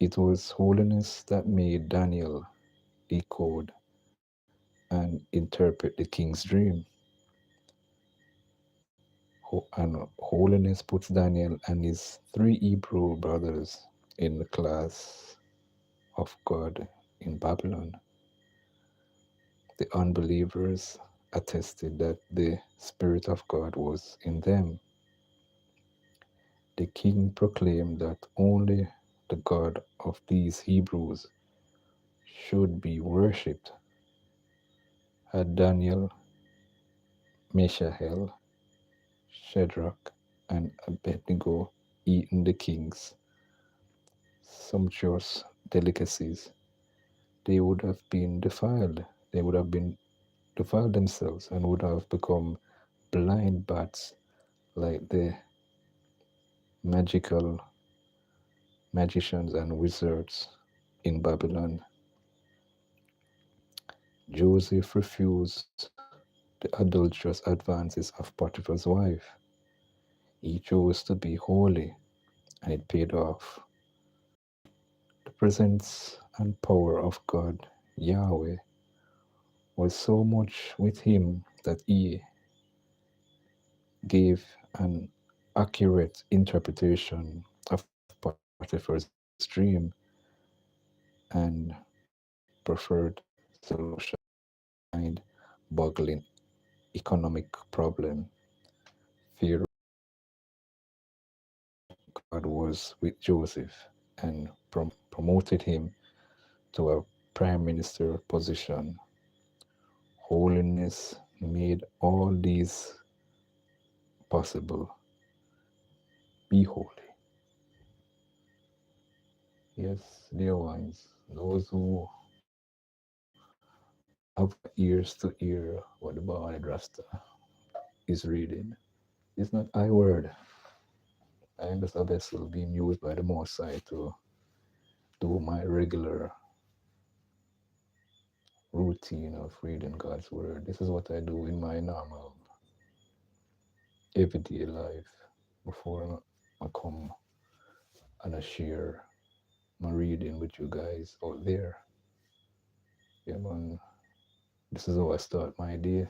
It was holiness that made Daniel decode, and interpret the king's dream. And holiness puts Daniel and his three Hebrew brothers in the class of God in Babylon. The unbelievers attested that the Spirit of God was in them. The king proclaimed that only the God of these Hebrews should be worshipped. Had Daniel, Mishael, Shadrach, and Abednego eaten the king's sumptuous delicacies, they would have been defiled. They would have been defiled themselves and would have become blind bats like the magical magicians and wizards in Babylon. Joseph refused the adulterous advances of Potiphar's wife. He chose to be holy, and it paid off. The presence and power of God, Yahweh, was so much with him that he gave an accurate interpretation of Potiphar's dream and preferred solution mind-boggling economic problem. Pharaoh, God was with Joseph and promoted him to a prime minister position. Holiness made all these possible. Be holy. Yes, dear ones, those who have ears to hear what the Bard Rasta is reading. It's not I word. I am just a vessel being used by the Most High to do my regular routine of reading God's word. This is what I do in my normal everyday life before I come and I share my reading with you guys out there. Yeah, man. This is how I start my day.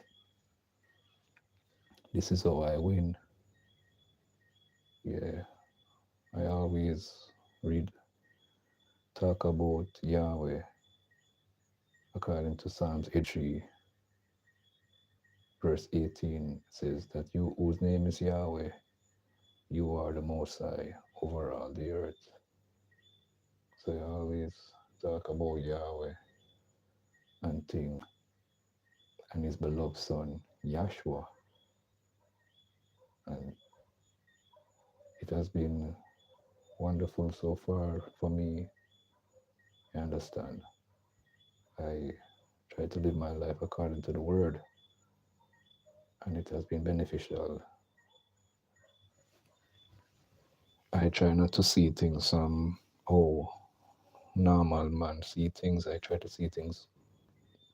This is how I win. Yeah, I always read, talk about Yahweh according to Psalms 83, verse 18. It says that you whose name is Yahweh, you are the Most High over all the earth. So I always talk about Yahweh and thing and his beloved son, Yahshua. And it has been wonderful so far for me. I understand. I try to live my life according to the word, and it has been beneficial. I try not to see things oh, normal man see things. I try to see things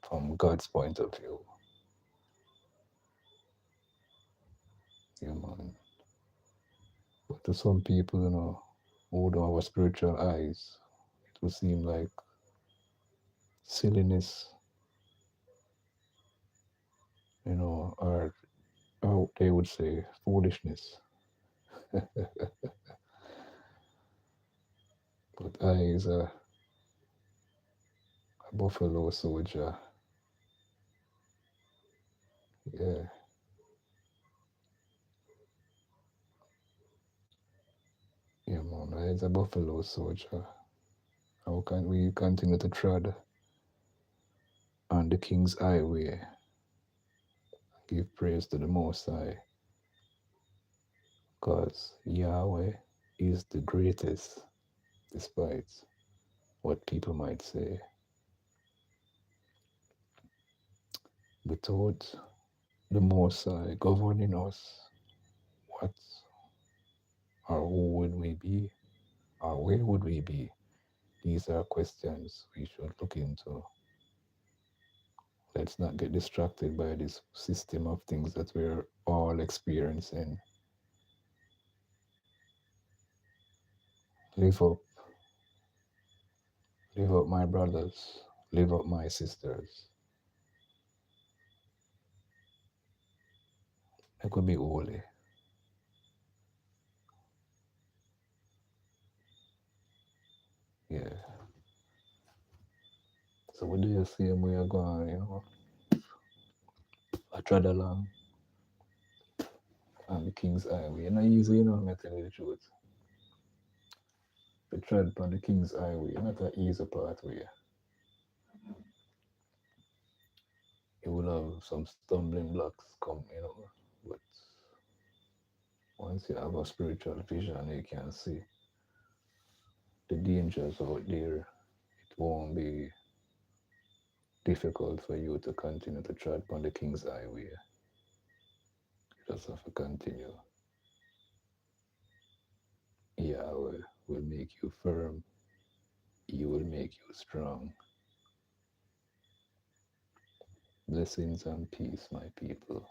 from God's point of view. Yeah, man. But to some people, who don't have spiritual eyes, it will seem like silliness, or they would say foolishness. But I is a buffalo soldier. Yeah, yeah, man. I is a buffalo soldier. How can we continue to tread on the King's highway? Give praise to the Most High, because Yahweh is the greatest, despite what people might say. Without the Most High governing us, what or who would we be? Or where would we be? These are questions we should look into. Let's not get distracted by this system of things that we're all experiencing. Live up, live up, my brothers. live up my sisters. I could be holy. Yeah. So we do the same way I go on, I trod along on the King's Highway. And I easy, I tell you the truth. The tread on the King's Highway, not an easy pathway. You will have some stumbling blocks come, but once you have a spiritual vision, you can see the dangers out there. It won't be difficult for you to continue to tread on the King's Highway. You just have to continue. Yahweh will make you firm. He will make you strong. Blessings and peace, my people.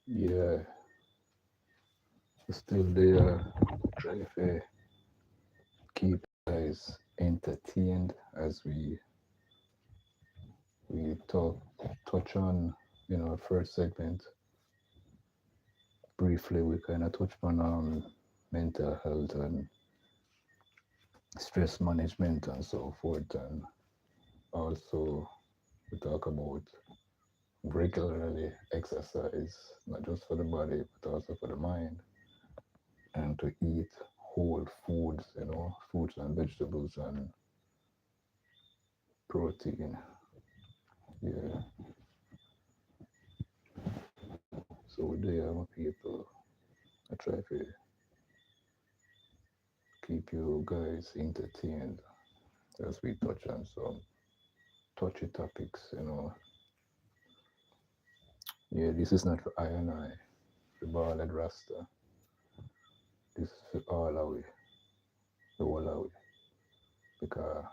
Yeah, still there. Try to keep guys entertained as we touch on first segment briefly we kind of touched on mental health and stress management and so forth, and also we talk about regularly exercise, not just for the body but also for the mind, and to eat whole foods, fruits and vegetables and protein. Yeah. So with there, my people, I try to keep you guys entertained as we touch on some touchy topics. Yeah, this is not for I and I, the ballad Rasta. This is for all of we, the whole of we, because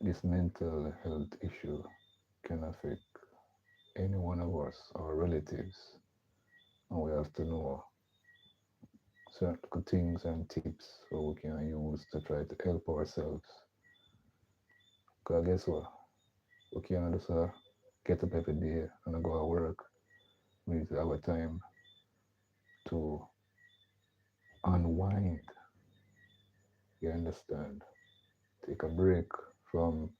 this mental health issue can affect any one of us, our relatives, and we have to know certain good things and tips so we can use to try to help ourselves. Because guess what? We can't just get up every day and go to work. We need to have a time to unwind. You understand? Take a break from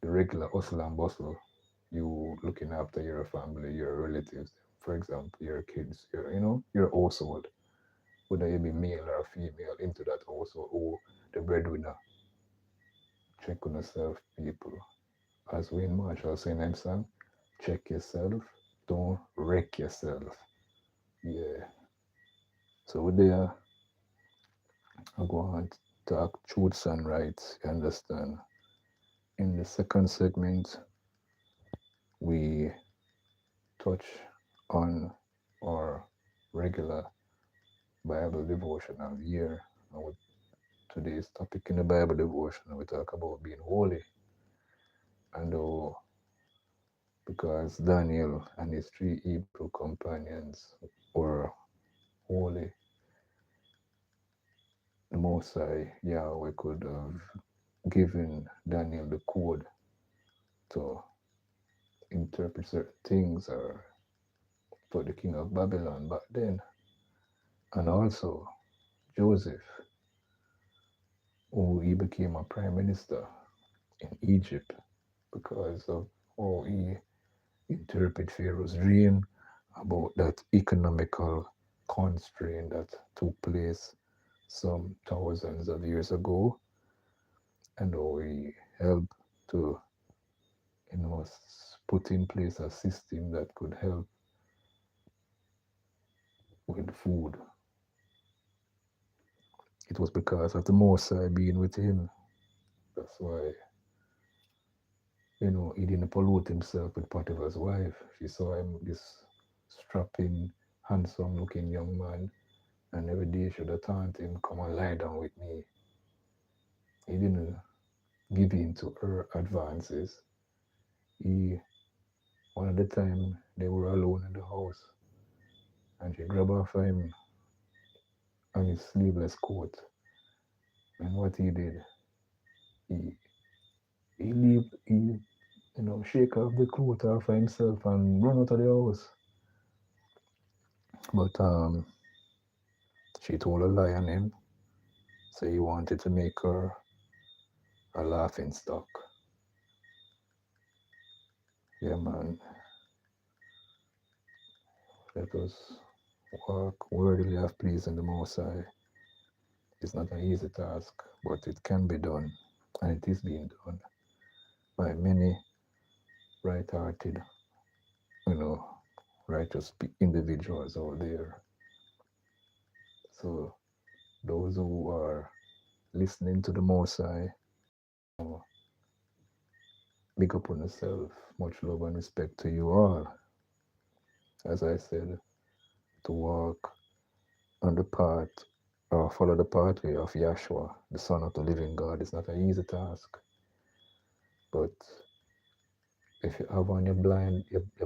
the regular hustle and bustle. You looking after your family, your relatives, for example, your kids, your household, whether you be male or female into that household or the breadwinner. Check on yourself, people. As Wayne Marshall saying in song, check yourself, don't wreck yourself. Yeah. So with there, I go on to talk truths and rights, you understand? In the second segment, we touch on our regular Bible devotional year. And with today's topic in the Bible devotional, we talk about being holy. And because Daniel and his three Hebrew companions were holy, the Most High Yahweh could have given Daniel the code to interpret certain things or for the king of Babylon back then. And also Joseph, who he became a prime minister in Egypt because of how he interpreted Pharaoh's dream about that economical constraint that took place some thousands of years ago, and how he helped to put in place a system that could help with food. It was because of the Most High being with him. That's why, he didn't pollute himself with Potiphar's wife. She saw him, this strapping, handsome looking young man, and every day she would taunt him, come and lie down with me. He didn't give in to her advances. One of the time, they were alone in the house, and she grabbed off him on his sleeveless coat. And what he did, he shake off the clothes off of himself and run out of the house. But she told a lie on him, so he wanted to make her a laughing stock. Yeah, man. Let us walk worthily of pleasing the Most High. It's not an easy task, but it can be done, and it is being done by many right-hearted, you know, righteous individuals out there. So those who are listening to the Most High, big up on yourself. Much love and respect to you all. As I said, to walk on the path or follow the pathway of Yahshua, the Son of the living God, is not an easy task. But if you have on your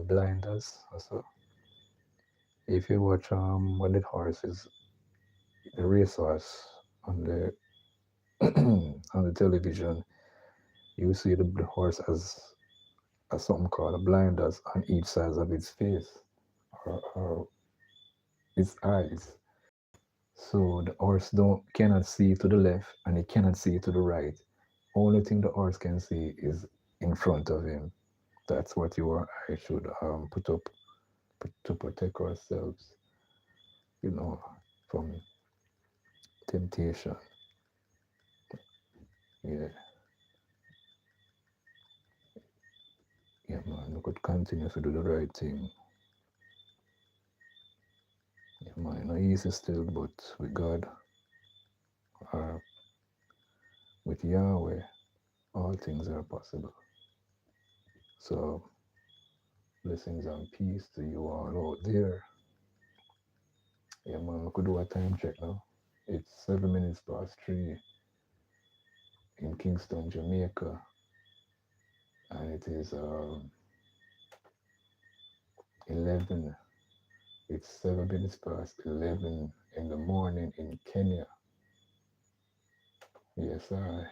blinders, also, if you watch when the horses, the racehorse on the on the television, you see the horse as something called a blinders on each side of its face or its eyes. So the horse don't cannot see to the left and he cannot see to the right. Only thing the horse can see is in front of him. That's what you or I should put up to protect ourselves, you know, from temptation. Yeah, yeah, man. We could continue to do the right thing. Yeah, man. Not easy still, but with God, or with Yahweh, all things are possible. So blessings and peace to you all out there. Yeah, man. We could do a time check now. It's 7 minutes past 3 in Kingston, Jamaica, and it is 11. It's 7 minutes past 11 in the morning in Kenya. Yes, I.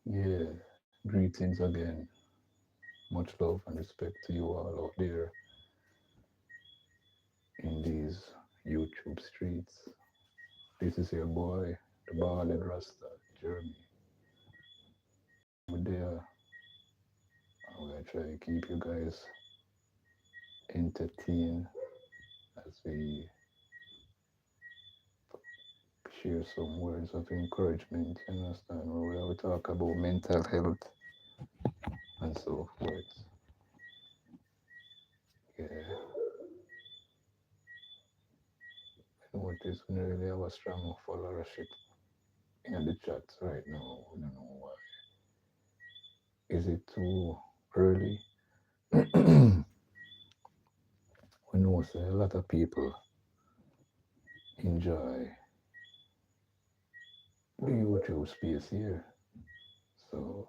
Yeah, greetings again. Much love and respect to you all out there in these YouTube streets. This is your boy, the bald Rasta, Jeremy. We're there I'm going to try to keep you guys entertained as we share some words of encouragement. You understand? Where we talk about mental health and so forth. Yeah. I notice we don't really have a strong followership in the chats right now. We don't know why. Is it too early? We know say a lot of people enjoy the YouTube space here. So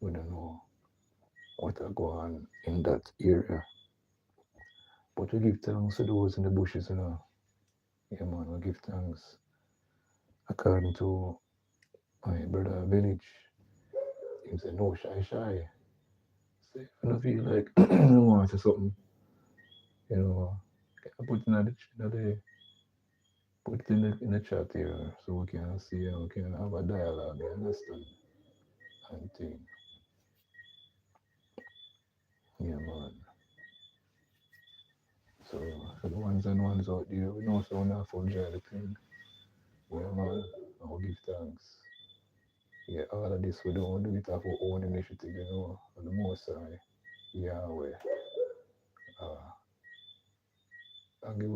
we don't know what are going on in that area. But we give thanks to those in the bushes, you know. Yeah, man, we give thanks according to my brother village. He said, no, shy. Say, if you don't feel like you want to say something, you know, can put put it in the chat here so we can see, we can have a dialogue, you understand? And thing. Yeah, man. So for the ones and ones out there, we know so we not full enjoy the thing. Yeah, man. And we give thanks. Yeah, all of this we don't do it of our own initiative, you know. For the most high, Yahweh. I give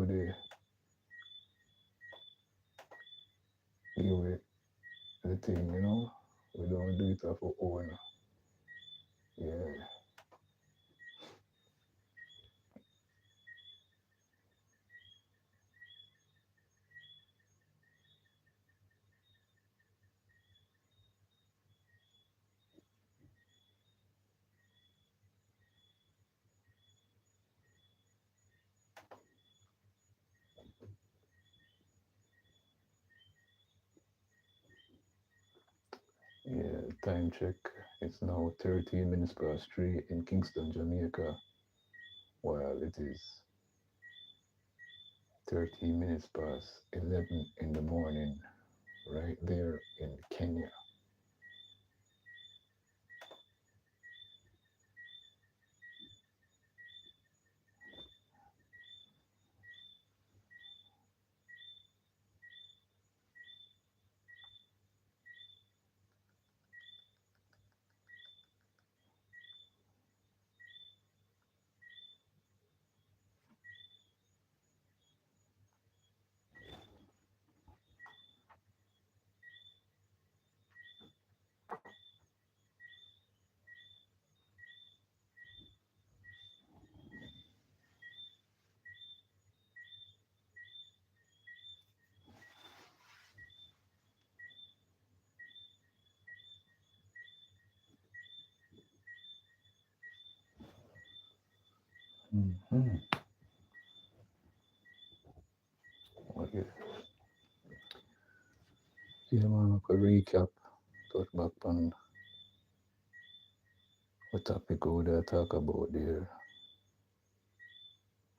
it the thing, you know. We don't do it of our own. Yeah. Yeah, time check. It's now 13 minutes past 3 in Kingston, Jamaica, while it is 13 minutes past 11 in the morning right there in Kenya. Mm-hmm. Okay. Yeah, man, a recap. Touch back on what topic we would talk about there.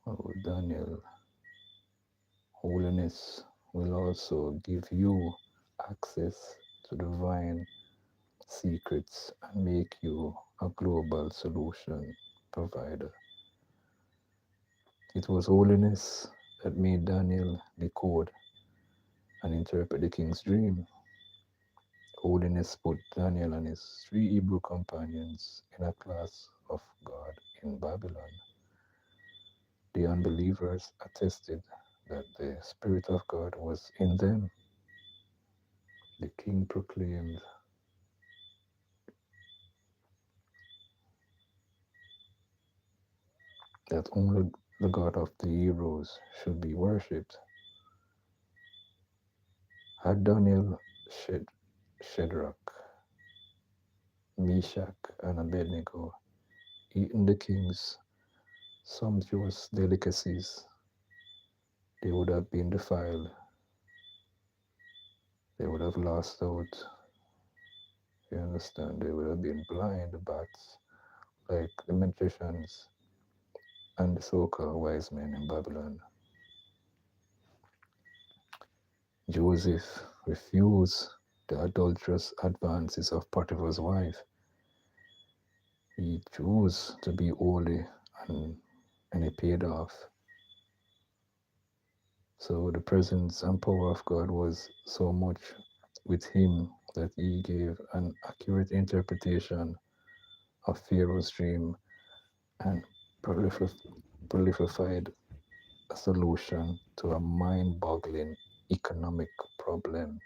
Oh, Daniel, holiness will also give you access to divine secrets and make you a global solution provider. It was holiness that made Daniel decode and interpret the king's dream. Holiness put Daniel and his three Hebrew companions in a class of God in Babylon. The unbelievers attested that the Spirit of God was in them. The king proclaimed that only the God of the Hebrews should be worshipped. Had Daniel, Shadrach, Meshach, and Abednego eaten the king's sumptuous delicacies, they would have been defiled. They would have lost out. You understand? They would have been blind bats, like the magicians and the so-called wise men in Babylon. Joseph refused the adulterous advances of Potiphar's wife. He chose to be holy, and it paid off. So the presence and power of God was so much with him that he gave an accurate interpretation of Pharaoh's dream and prolified a solution to a mind-boggling economic problem.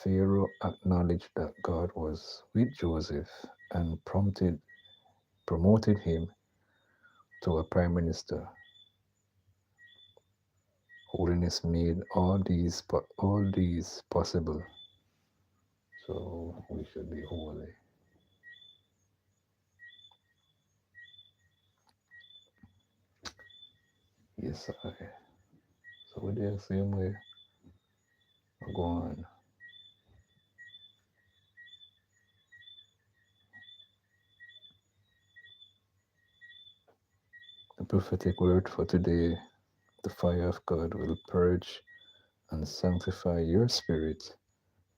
Pharaoh acknowledged that God was with Joseph and promoted him to a prime minister. Holiness made all these possible. So we should be holy. Yes, I. So with the same way, I go on. The prophetic word for today, the fire of God will purge and sanctify your spirit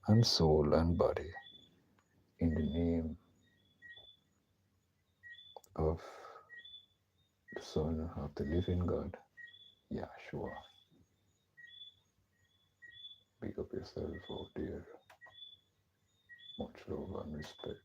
and soul and body in the name of the Son of the living God, Yahshua. Big up yourself out there. Much love and respect.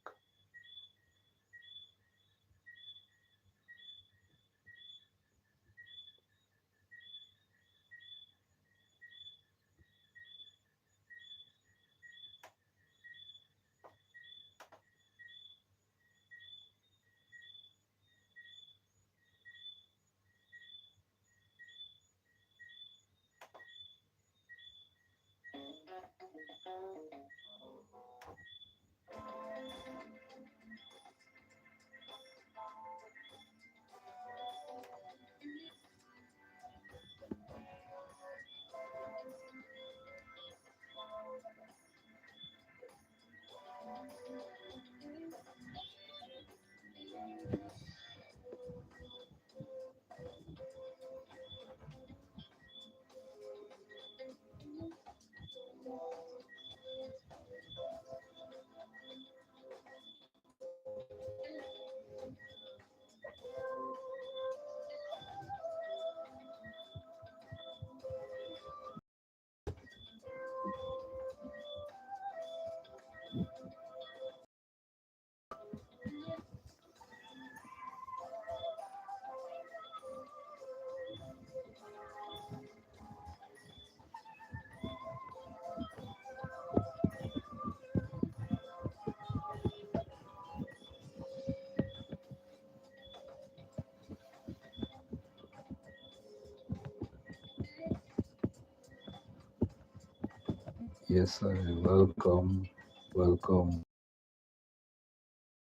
Yes, I. Welcome. Welcome.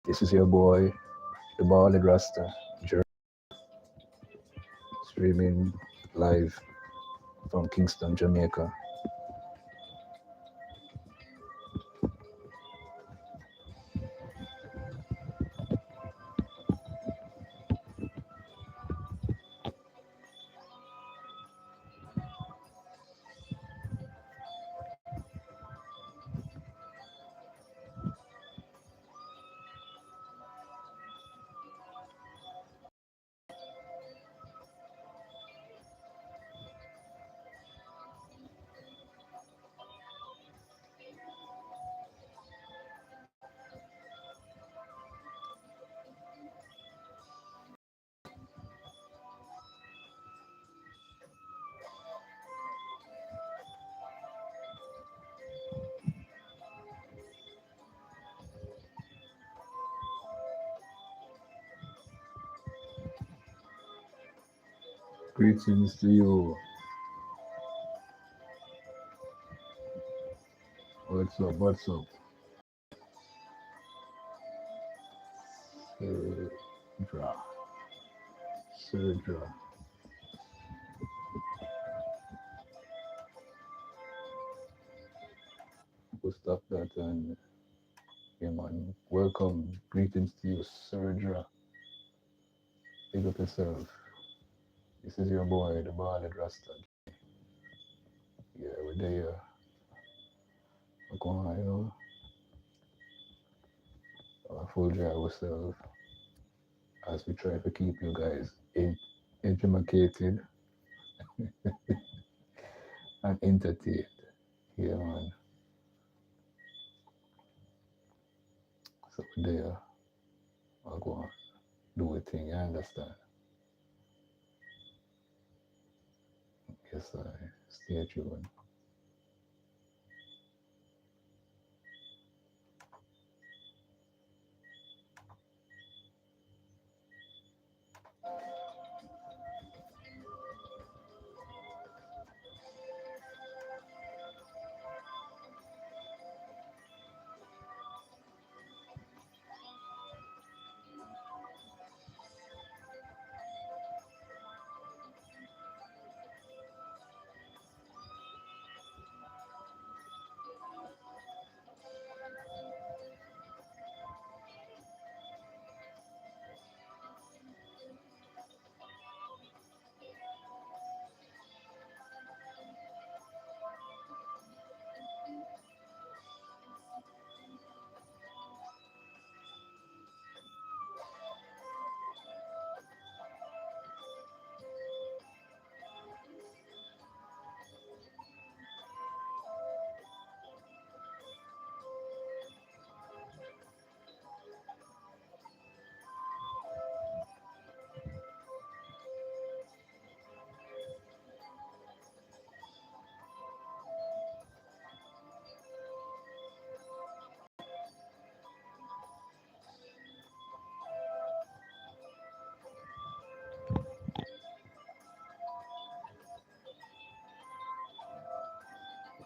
This is your boy, the Ballad Rasta, streaming live from Kingston, Jamaica. Greetings to you. What's up? What's up? Serdra. Serdra. We'll stop that and yeah, man. Welcome. Greetings to you, Serdra. Big up yourself. This is your boy, the Ballad Rasta. Yeah, we're there. Go on, full dry ourselves as we try to keep you guys educated and entertained. Yeah, man. So there, I go on, do a thing, you understand? Yes, I stay tuned.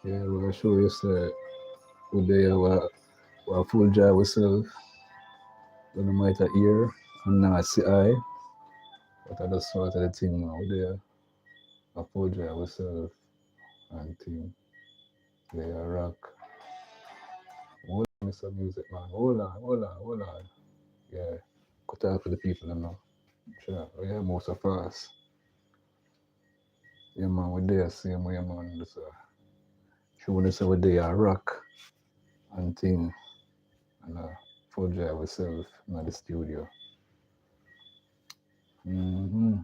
Yeah, we'll show you, sir. We're there, we're full dry ourselves. We don't might hear and not see eye, but I just sort of the thing now. We're there, we're full dry ourselves and thing. They are rock. Hold on, Mr. Music Man. Hold on. Yeah. Go talk to the people now. Sure. Yeah, most of us. Yeah, man, we're there, same way, man. Just, showing us how they are rock and thing. And full dry ourselves in the studio. Mm-hmm.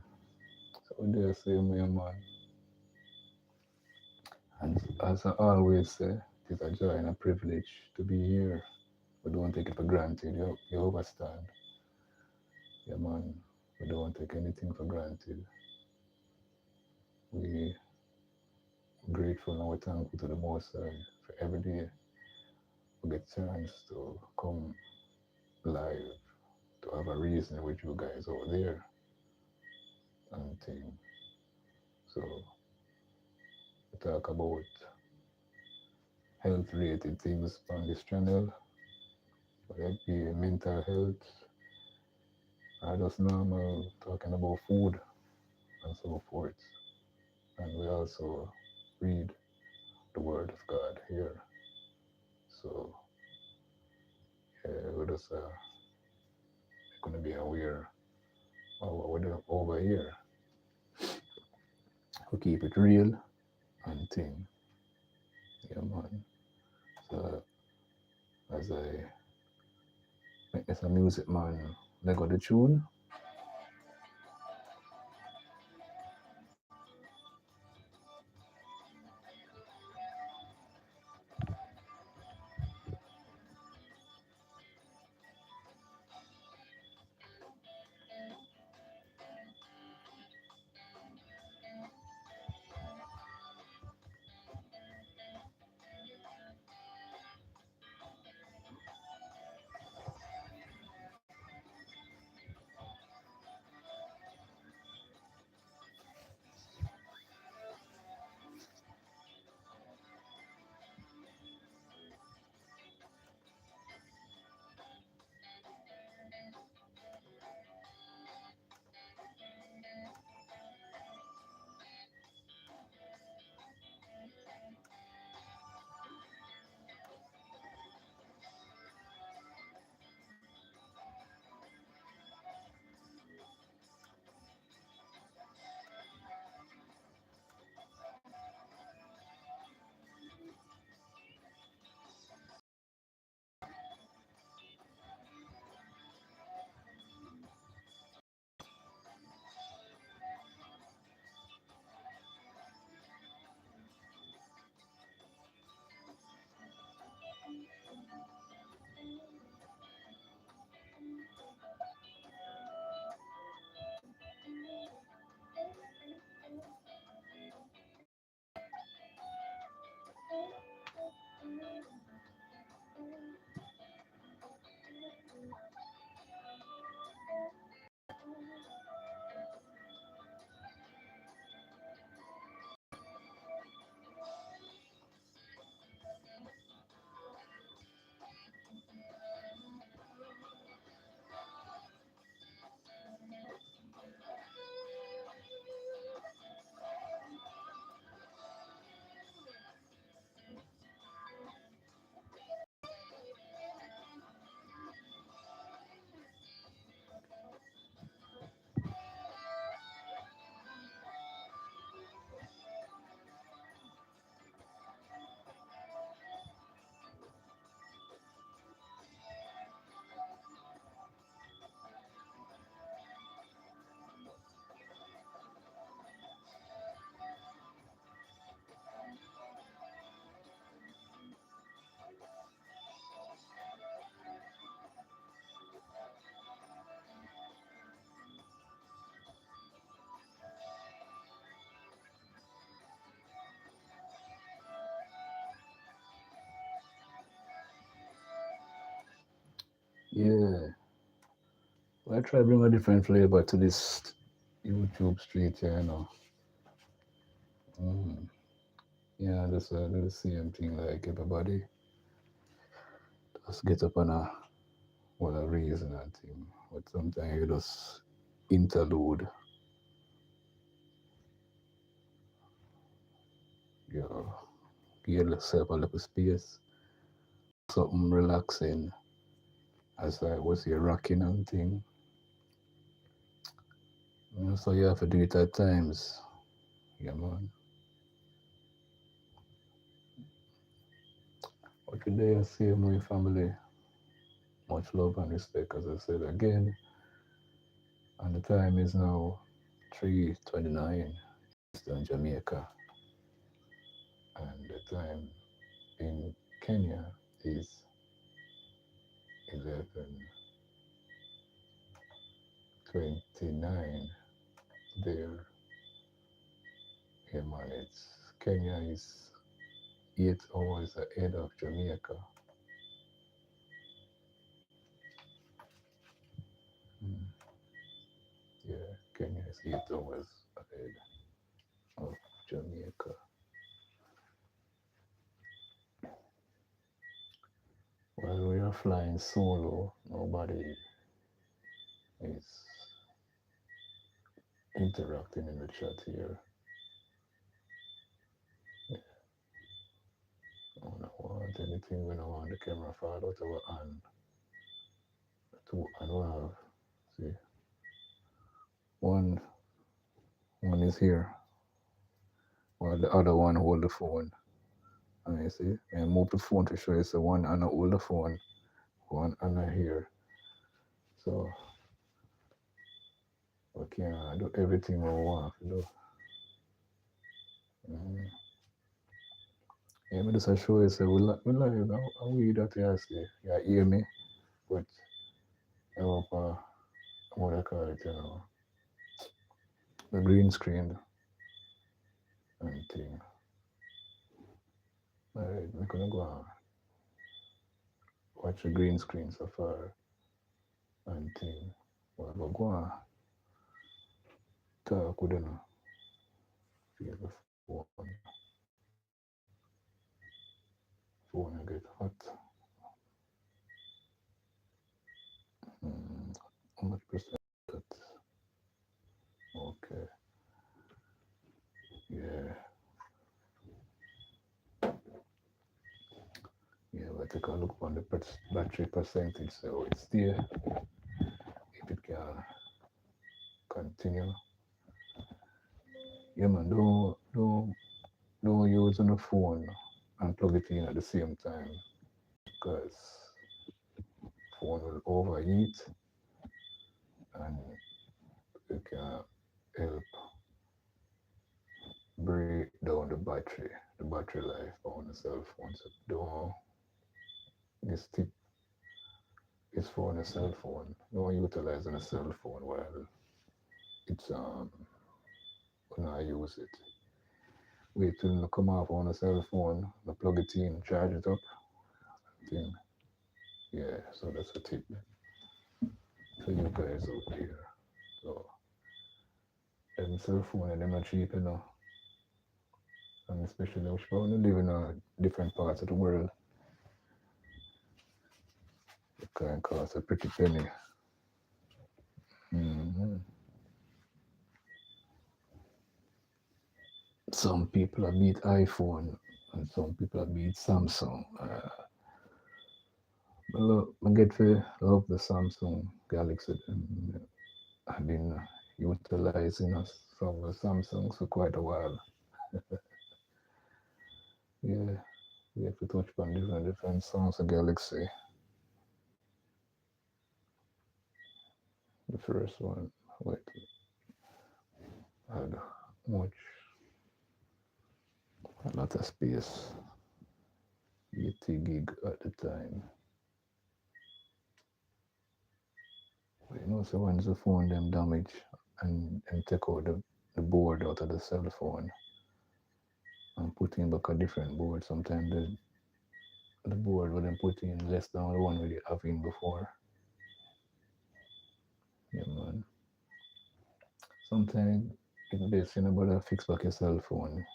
So we're there, same way, man. And as I always say, it is a joy and a privilege to be here. We don't take it for granted. You understand? Yeah, man. We don't take anything for granted. We grateful and we're thankful to the Most High for every day we get chance to come live, to have a reason with you guys out there and thing. So we talk about health related things on this channel, whether it be mental health or just normal talking about food and so forth. And we also read the Word of God here. So yeah, we're just going to be aware of what we're doing over here. We keep it real and thing. Yeah, man. So as I make this a music man, let go the tune. Yeah. Well, I try to bring a different flavor to this YouTube street, yeah, you know. Mm. Yeah, just do the same thing like everybody. Just get up on a reason and thing. But sometimes you just interlude, you know, give yourself a little space, something relaxing, as I was here rocking and thing. So you have to do it at times. Yeah, man. But today I see my family, much love and respect, as I said again. And the time is now 3:29 Eastern Jamaica, and the time in Kenya is 11:29. There, yeah, man, Kenya is 8 hours ahead of Jamaica. Mm. Yeah, Kenya is 8 hours ahead of Jamaica. While we are flying solo, nobody is interacting in the chat here. I don't want anything when I want the camera fall out of our hand. Two and we have, see, one one is here, while the other one hold the phone. And you see, and move the phone to show you so one and hold the phone, one and here. So we can do everything we want to do. Mm. Yeah, me just show you, say, we live now, and we that you say, you hear me, but I hope, what I call it, you know, the green screen and thing. Alright, we're gonna go on, watch the green screen so far and thing. Well, we're going to talk with them, feel the phone, phone get hot. Mm, 100% that. Okay, yeah, yeah, we'll take a look on the battery percentage, so it's there, if it can continue. Yeah, man, don't use on the phone and plug it in at the same time, because phone will overheat and it can help break down the battery life on the cell phone. So don't this tip is for a cell phone. Don't utilize on a cell phone while it's when I use it. wait till it come off on a cell phone, I plug it in, charge it up, thing. Yeah, so that's a tip for you guys out there. So them cell phone and them are cheap, you know. And especially if you want to live in different parts of the world, it can cost a pretty penny. hmm Some people have beat iPhone and some people have beat Samsung. I get to love the Samsung Galaxy. I've been utilizing some of the Samsungs for quite a while. Yeah, we have to touch on different Samsung Galaxy. The first one, wait, had much, a lot of space, 80 gig at the time. But you know, so when the phone them damage and take out the board out of the cell phone and put in back a different board, sometimes the board will then put in less than the one we have in before. Yeah, man. Sometimes it's best, you know, but fix back your cell phone.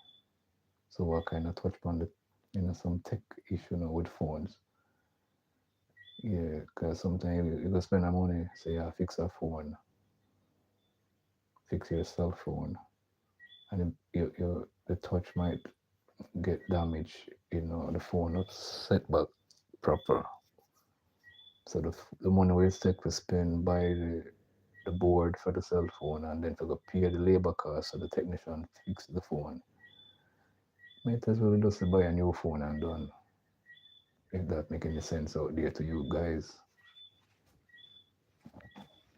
So I kind of touch on the, you know, some tech issue now with phones. Yeah, because sometimes you go spend the money, say, yeah, fix a phone, fix your cell phone, and the touch might get damaged, you know, the phone not set back proper. So the money we take to spend buy the board for the cell phone and then to go pay the labor cost so the technician fix the phone. Might as well just buy a new phone and done. If that make any sense out there to you guys.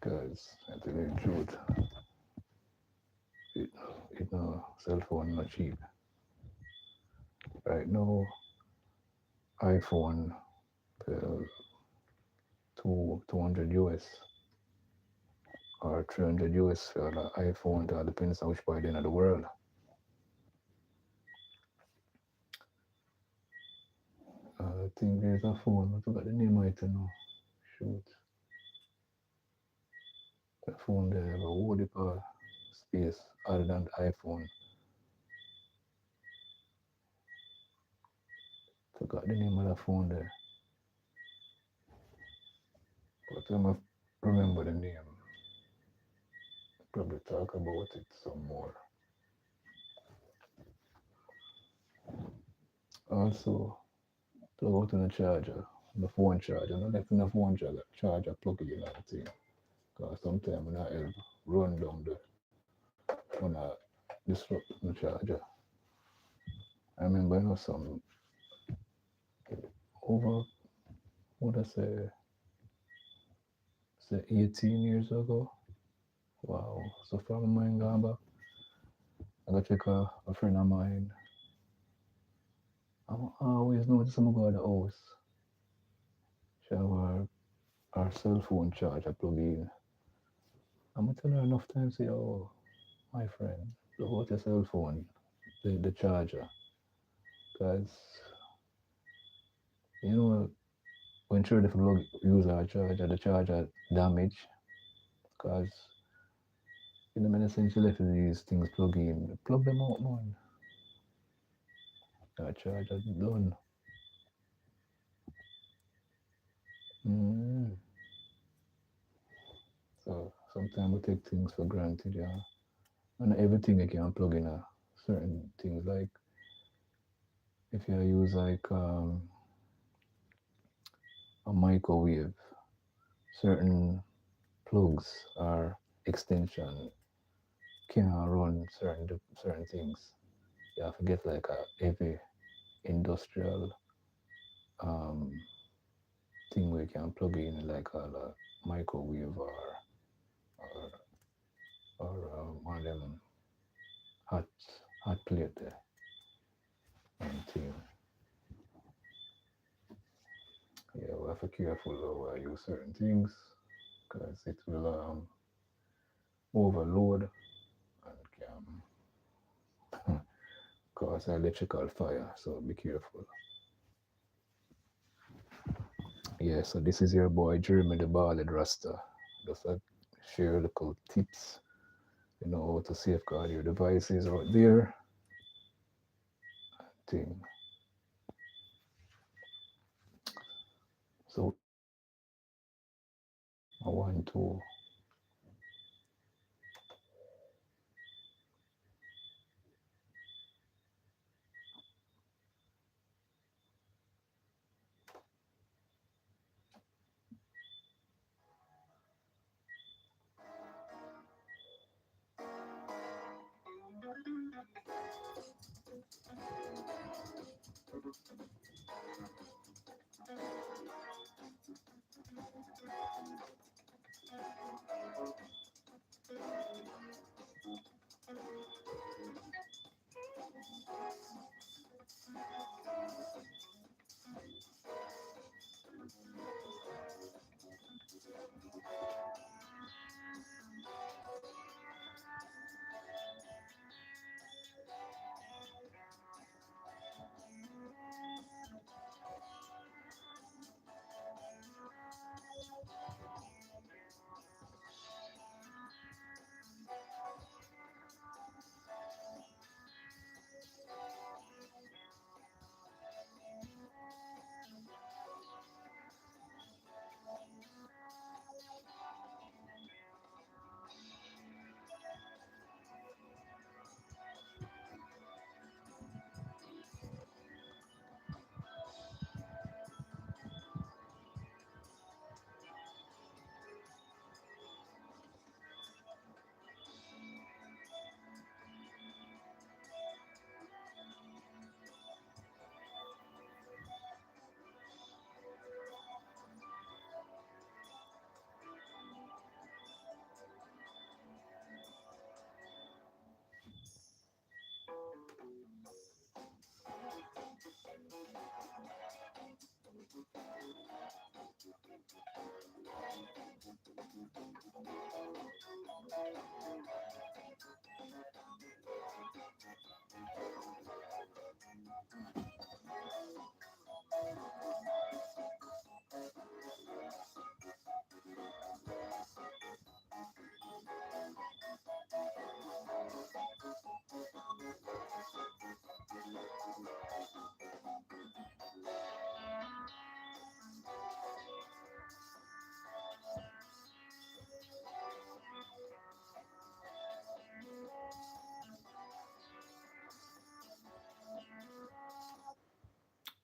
Because I tell you the truth, it, cell phone not cheap. Right now, iPhone uh, 200 US or 300 US for the iPhone. That depends on which part in the world. I think there's a phone. I forgot the name right now. Shoot. The phone there have a whole heap of space other than the iPhone. Forgot the name of the phone there. But I must remember the name. Probably talk about it some more. Also, plug out in the charger, the phone charger. Not like in the phone charger plug it in and thing. Because sometimes when I help run down when I disrupt the charger. I remember, you know, some over, what I say 18 years ago. Wow. So from mine gone back, I got check a friend of mine. I always notice some go to the house. She have her cell phone charger plug in. I'm gonna tell her enough times say, oh, my friend, plug out your cell phone, the charger. Because, you know, when sure the plug use our charger, the charger damage. Because, in the minute since you left these things plug in, plug them out, man. That charger done. Mm. So sometimes we take things for granted, yeah. And everything you can plug in certain things like if you use like a microwave, certain plugs or extension can run certain things. You have to get like a heavy industrial um, thing where you can plug in like a microwave or one of them hot hot plate there and thing. Yeah, we have to be careful how I use certain things because it will overload and can cause cause electrical fire, so be careful. Yeah, so this is your boy Jeremy the Ballad Rasta. Just share little tips, how to safeguard your devices out there. Thing. So I want to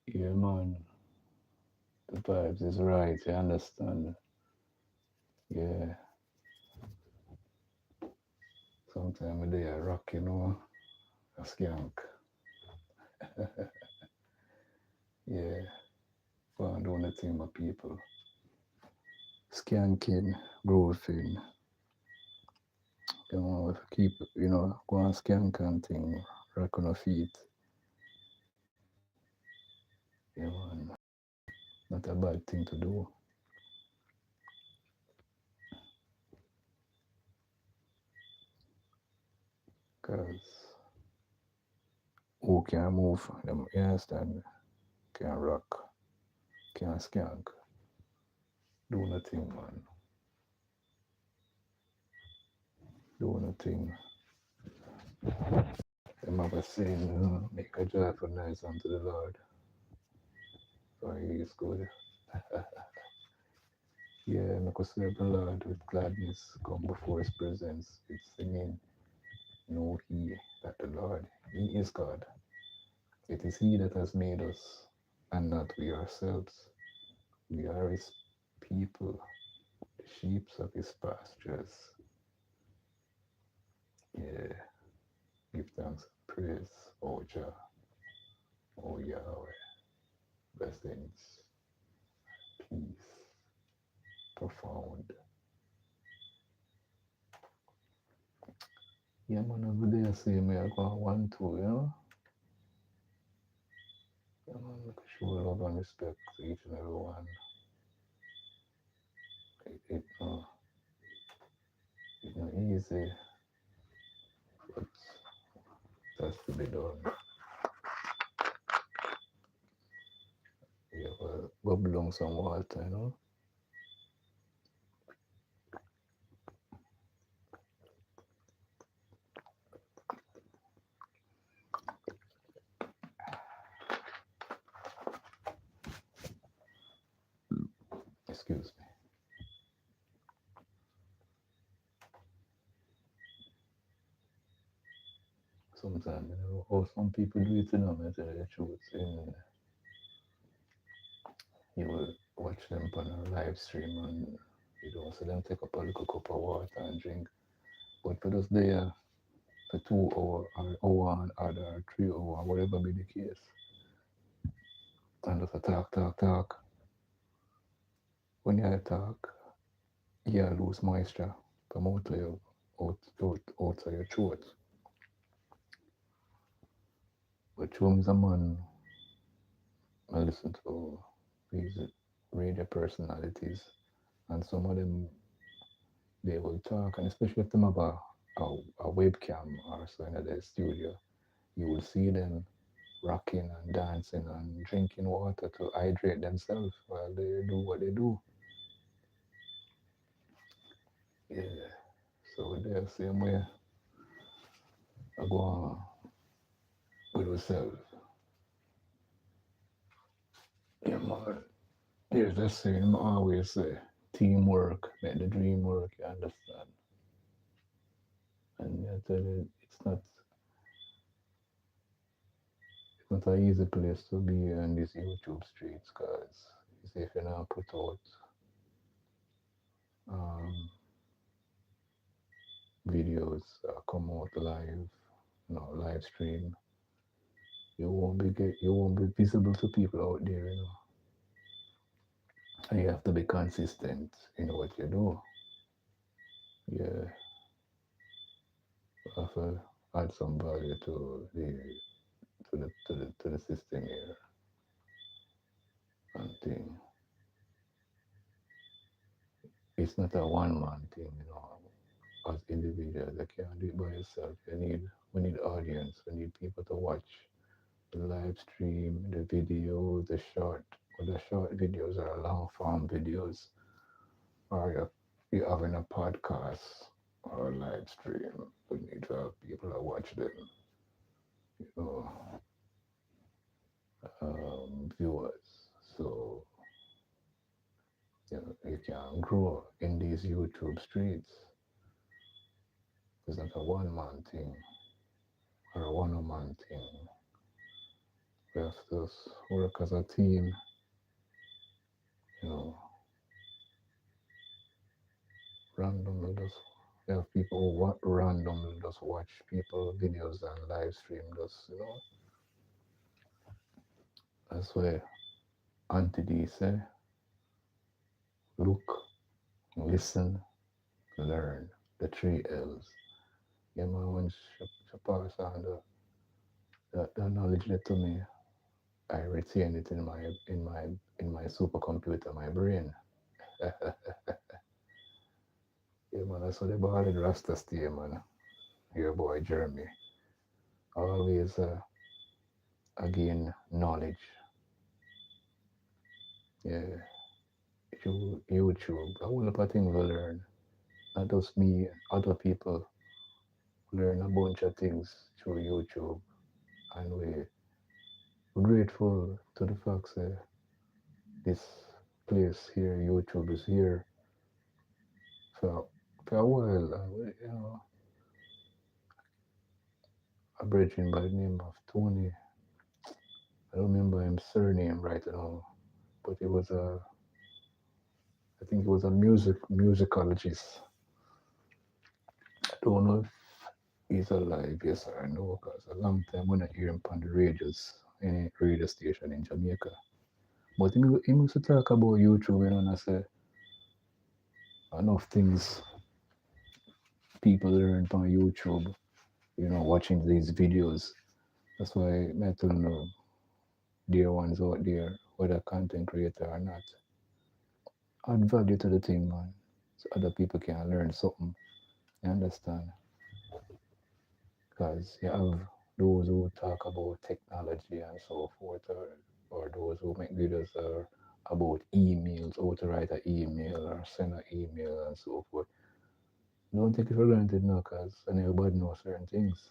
yeah man, the vibes is right, you understand? Yeah. Sometimes they are rock, a skank. Yeah. Go on doing the thing, my people. Skanking, grooving. If you keep, go on skank and thing, rock on your feet. Yeah, man. Not a bad thing to do. Because who can move? Them, you understand? Can rock, can skank. Do nothing, man. Do nothing. Them have a saying, make a joyful noise unto the Lord. For he is good. Yeah, make us serve the Lord with gladness, come before his presence with singing. Know he that the Lord, he is God. It is he that has made us, and not we ourselves. We are his people, the sheep of his pastures. Yeah, give thanks and praise, O Jah, O Yahweh, blessings, peace, profound. Yeah, man, every day I say me I go one, two, Yeah, man, make show love and respect to each and every one. It's not easy, but it has to be done. bubble on some water, Excuse me. Sometimes, how some people do it, I tell you the truth. You will watch them on a live stream and see them take up a little cup of water and drink. But for just there for 2 hours or hour and other 3 hours, whatever be the case. And just a talk. When you talk, you lose moisture from out of your throat. But Chum is a man I listen to these radio personalities, and some of them they will talk, and especially if them have a webcam or so in their studio, you will see them rocking and dancing and drinking water to hydrate themselves while they do what they do. Yeah. So the same way I go on with myself. Yeah, man. There's a saying I always say, teamwork make the dream work, you understand? And I tell you, it's not an easy place to be on these YouTube streets because you see if you not put out um, videos come out live, live stream, you won't be visible to people out there. And you have to be consistent in what you do. Yeah, you have to add some value to the system here and thing. It's not a one man thing. As individuals, you can't do it by yourself. We need audience. We need people to watch the live stream, the video, the short videos or long form videos, or you're having a podcast or a live stream. We need to have people that watch them, you know, viewers. So you can grow in these YouTube streets. It's not a one man thing or a one man thing. We have to work as a team, you know, randomly just we have people randomly just watch people videos and live stream that's where Auntie D say look, listen, learn. The 3 L's. Yeah man, when she pass on the knowledge that to me, I retain it in my supercomputer, my brain. Yeah man, that's what the ball in Rasta stay man. Your boy Jeremy. Always again knowledge. Yeah. YouTube, a whole lot of things we learn. Not just me, other people learn a bunch of things through YouTube. And we're grateful to the fact that this place here, YouTube, is here for a while. And a brethren by the name of Tony, I don't remember his surname right now, but I think he was a musicologist. I don't know if he's alive, yes or no, because a long time when I hear him on the radios, any radio station in Jamaica. But he used to talk about YouTube, and I say enough things people learn on YouTube, watching these videos. That's why I tell you, dear ones out there, whether content creator or not, add value to the thing, man. So other people can learn something. You understand? Because you have those who talk about technology and so forth, or those who make videos about emails, how to write an email or send an email and so forth. Don't take it for granted now, because everybody knows certain things.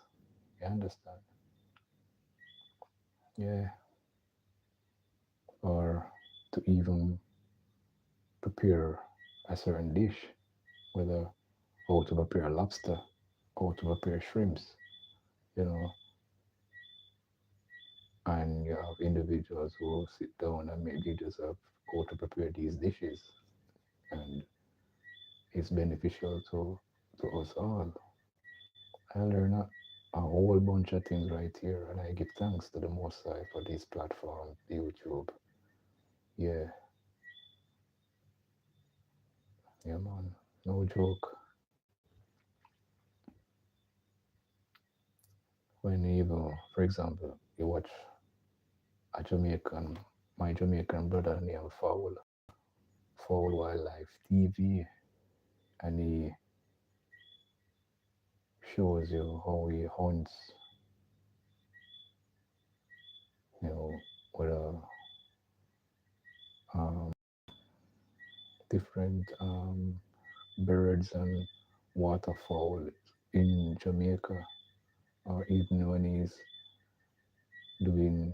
You understand? Yeah. Or to even prepare a certain dish, whether how to prepare lobster, how to prepare shrimps, you know, and you have individuals who sit down and make videos of how to prepare these dishes, and it's beneficial to us all. I learn a whole bunch of things right here, and I give thanks to the Most High for this platform, YouTube. Yeah, yeah, man, no joke. When even, for example, you watch a Jamaican, my Jamaican brother named Fowl Wildlife TV, and he shows you how he hunts, you know, with um, different birds and waterfowl in Jamaica, or even when he's doing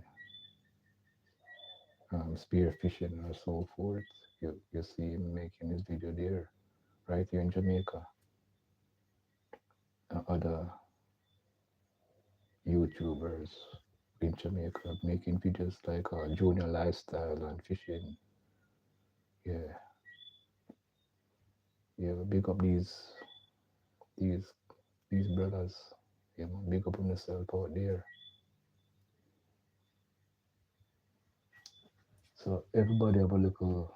spearfishing or so forth. You see him making his video there, right here in Jamaica. Other YouTubers in Jamaica making videos like junior lifestyle and fishing. Yeah, yeah. Big up these these brothers. Yeah, man, big up on yourself out there. So everybody have a little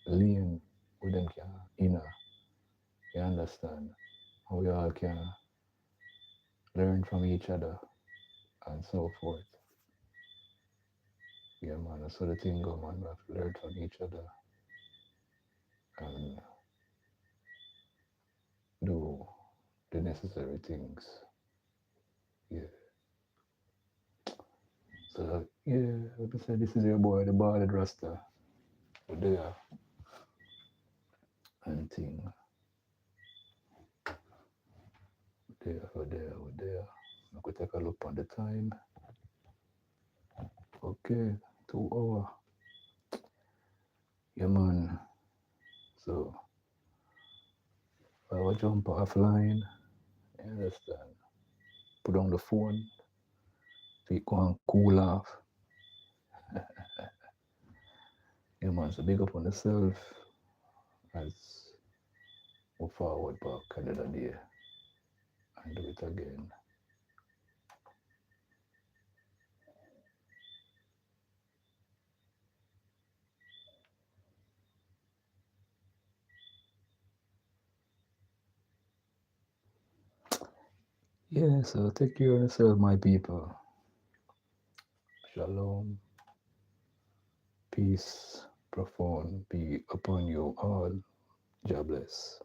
lane with them can inner. You understand? And we all can learn from each other and so forth. Yeah, man. So the thing go, man. We have to learn from each other and do the necessary things. Yeah. So yeah, like I said, this is your boy, the Ballad Rasta. We're there and thing. We're there. I could take a look on the time. Okay, 2 hour. Yeah, man. So I will jump offline. You understand? Put on the phone. So it go and cool off. Yeah, man. So big up on yourself as we forward back another day and do it again. Yeah, so take care of yourself, my people. Shalom. Peace profound be upon you all. God bless.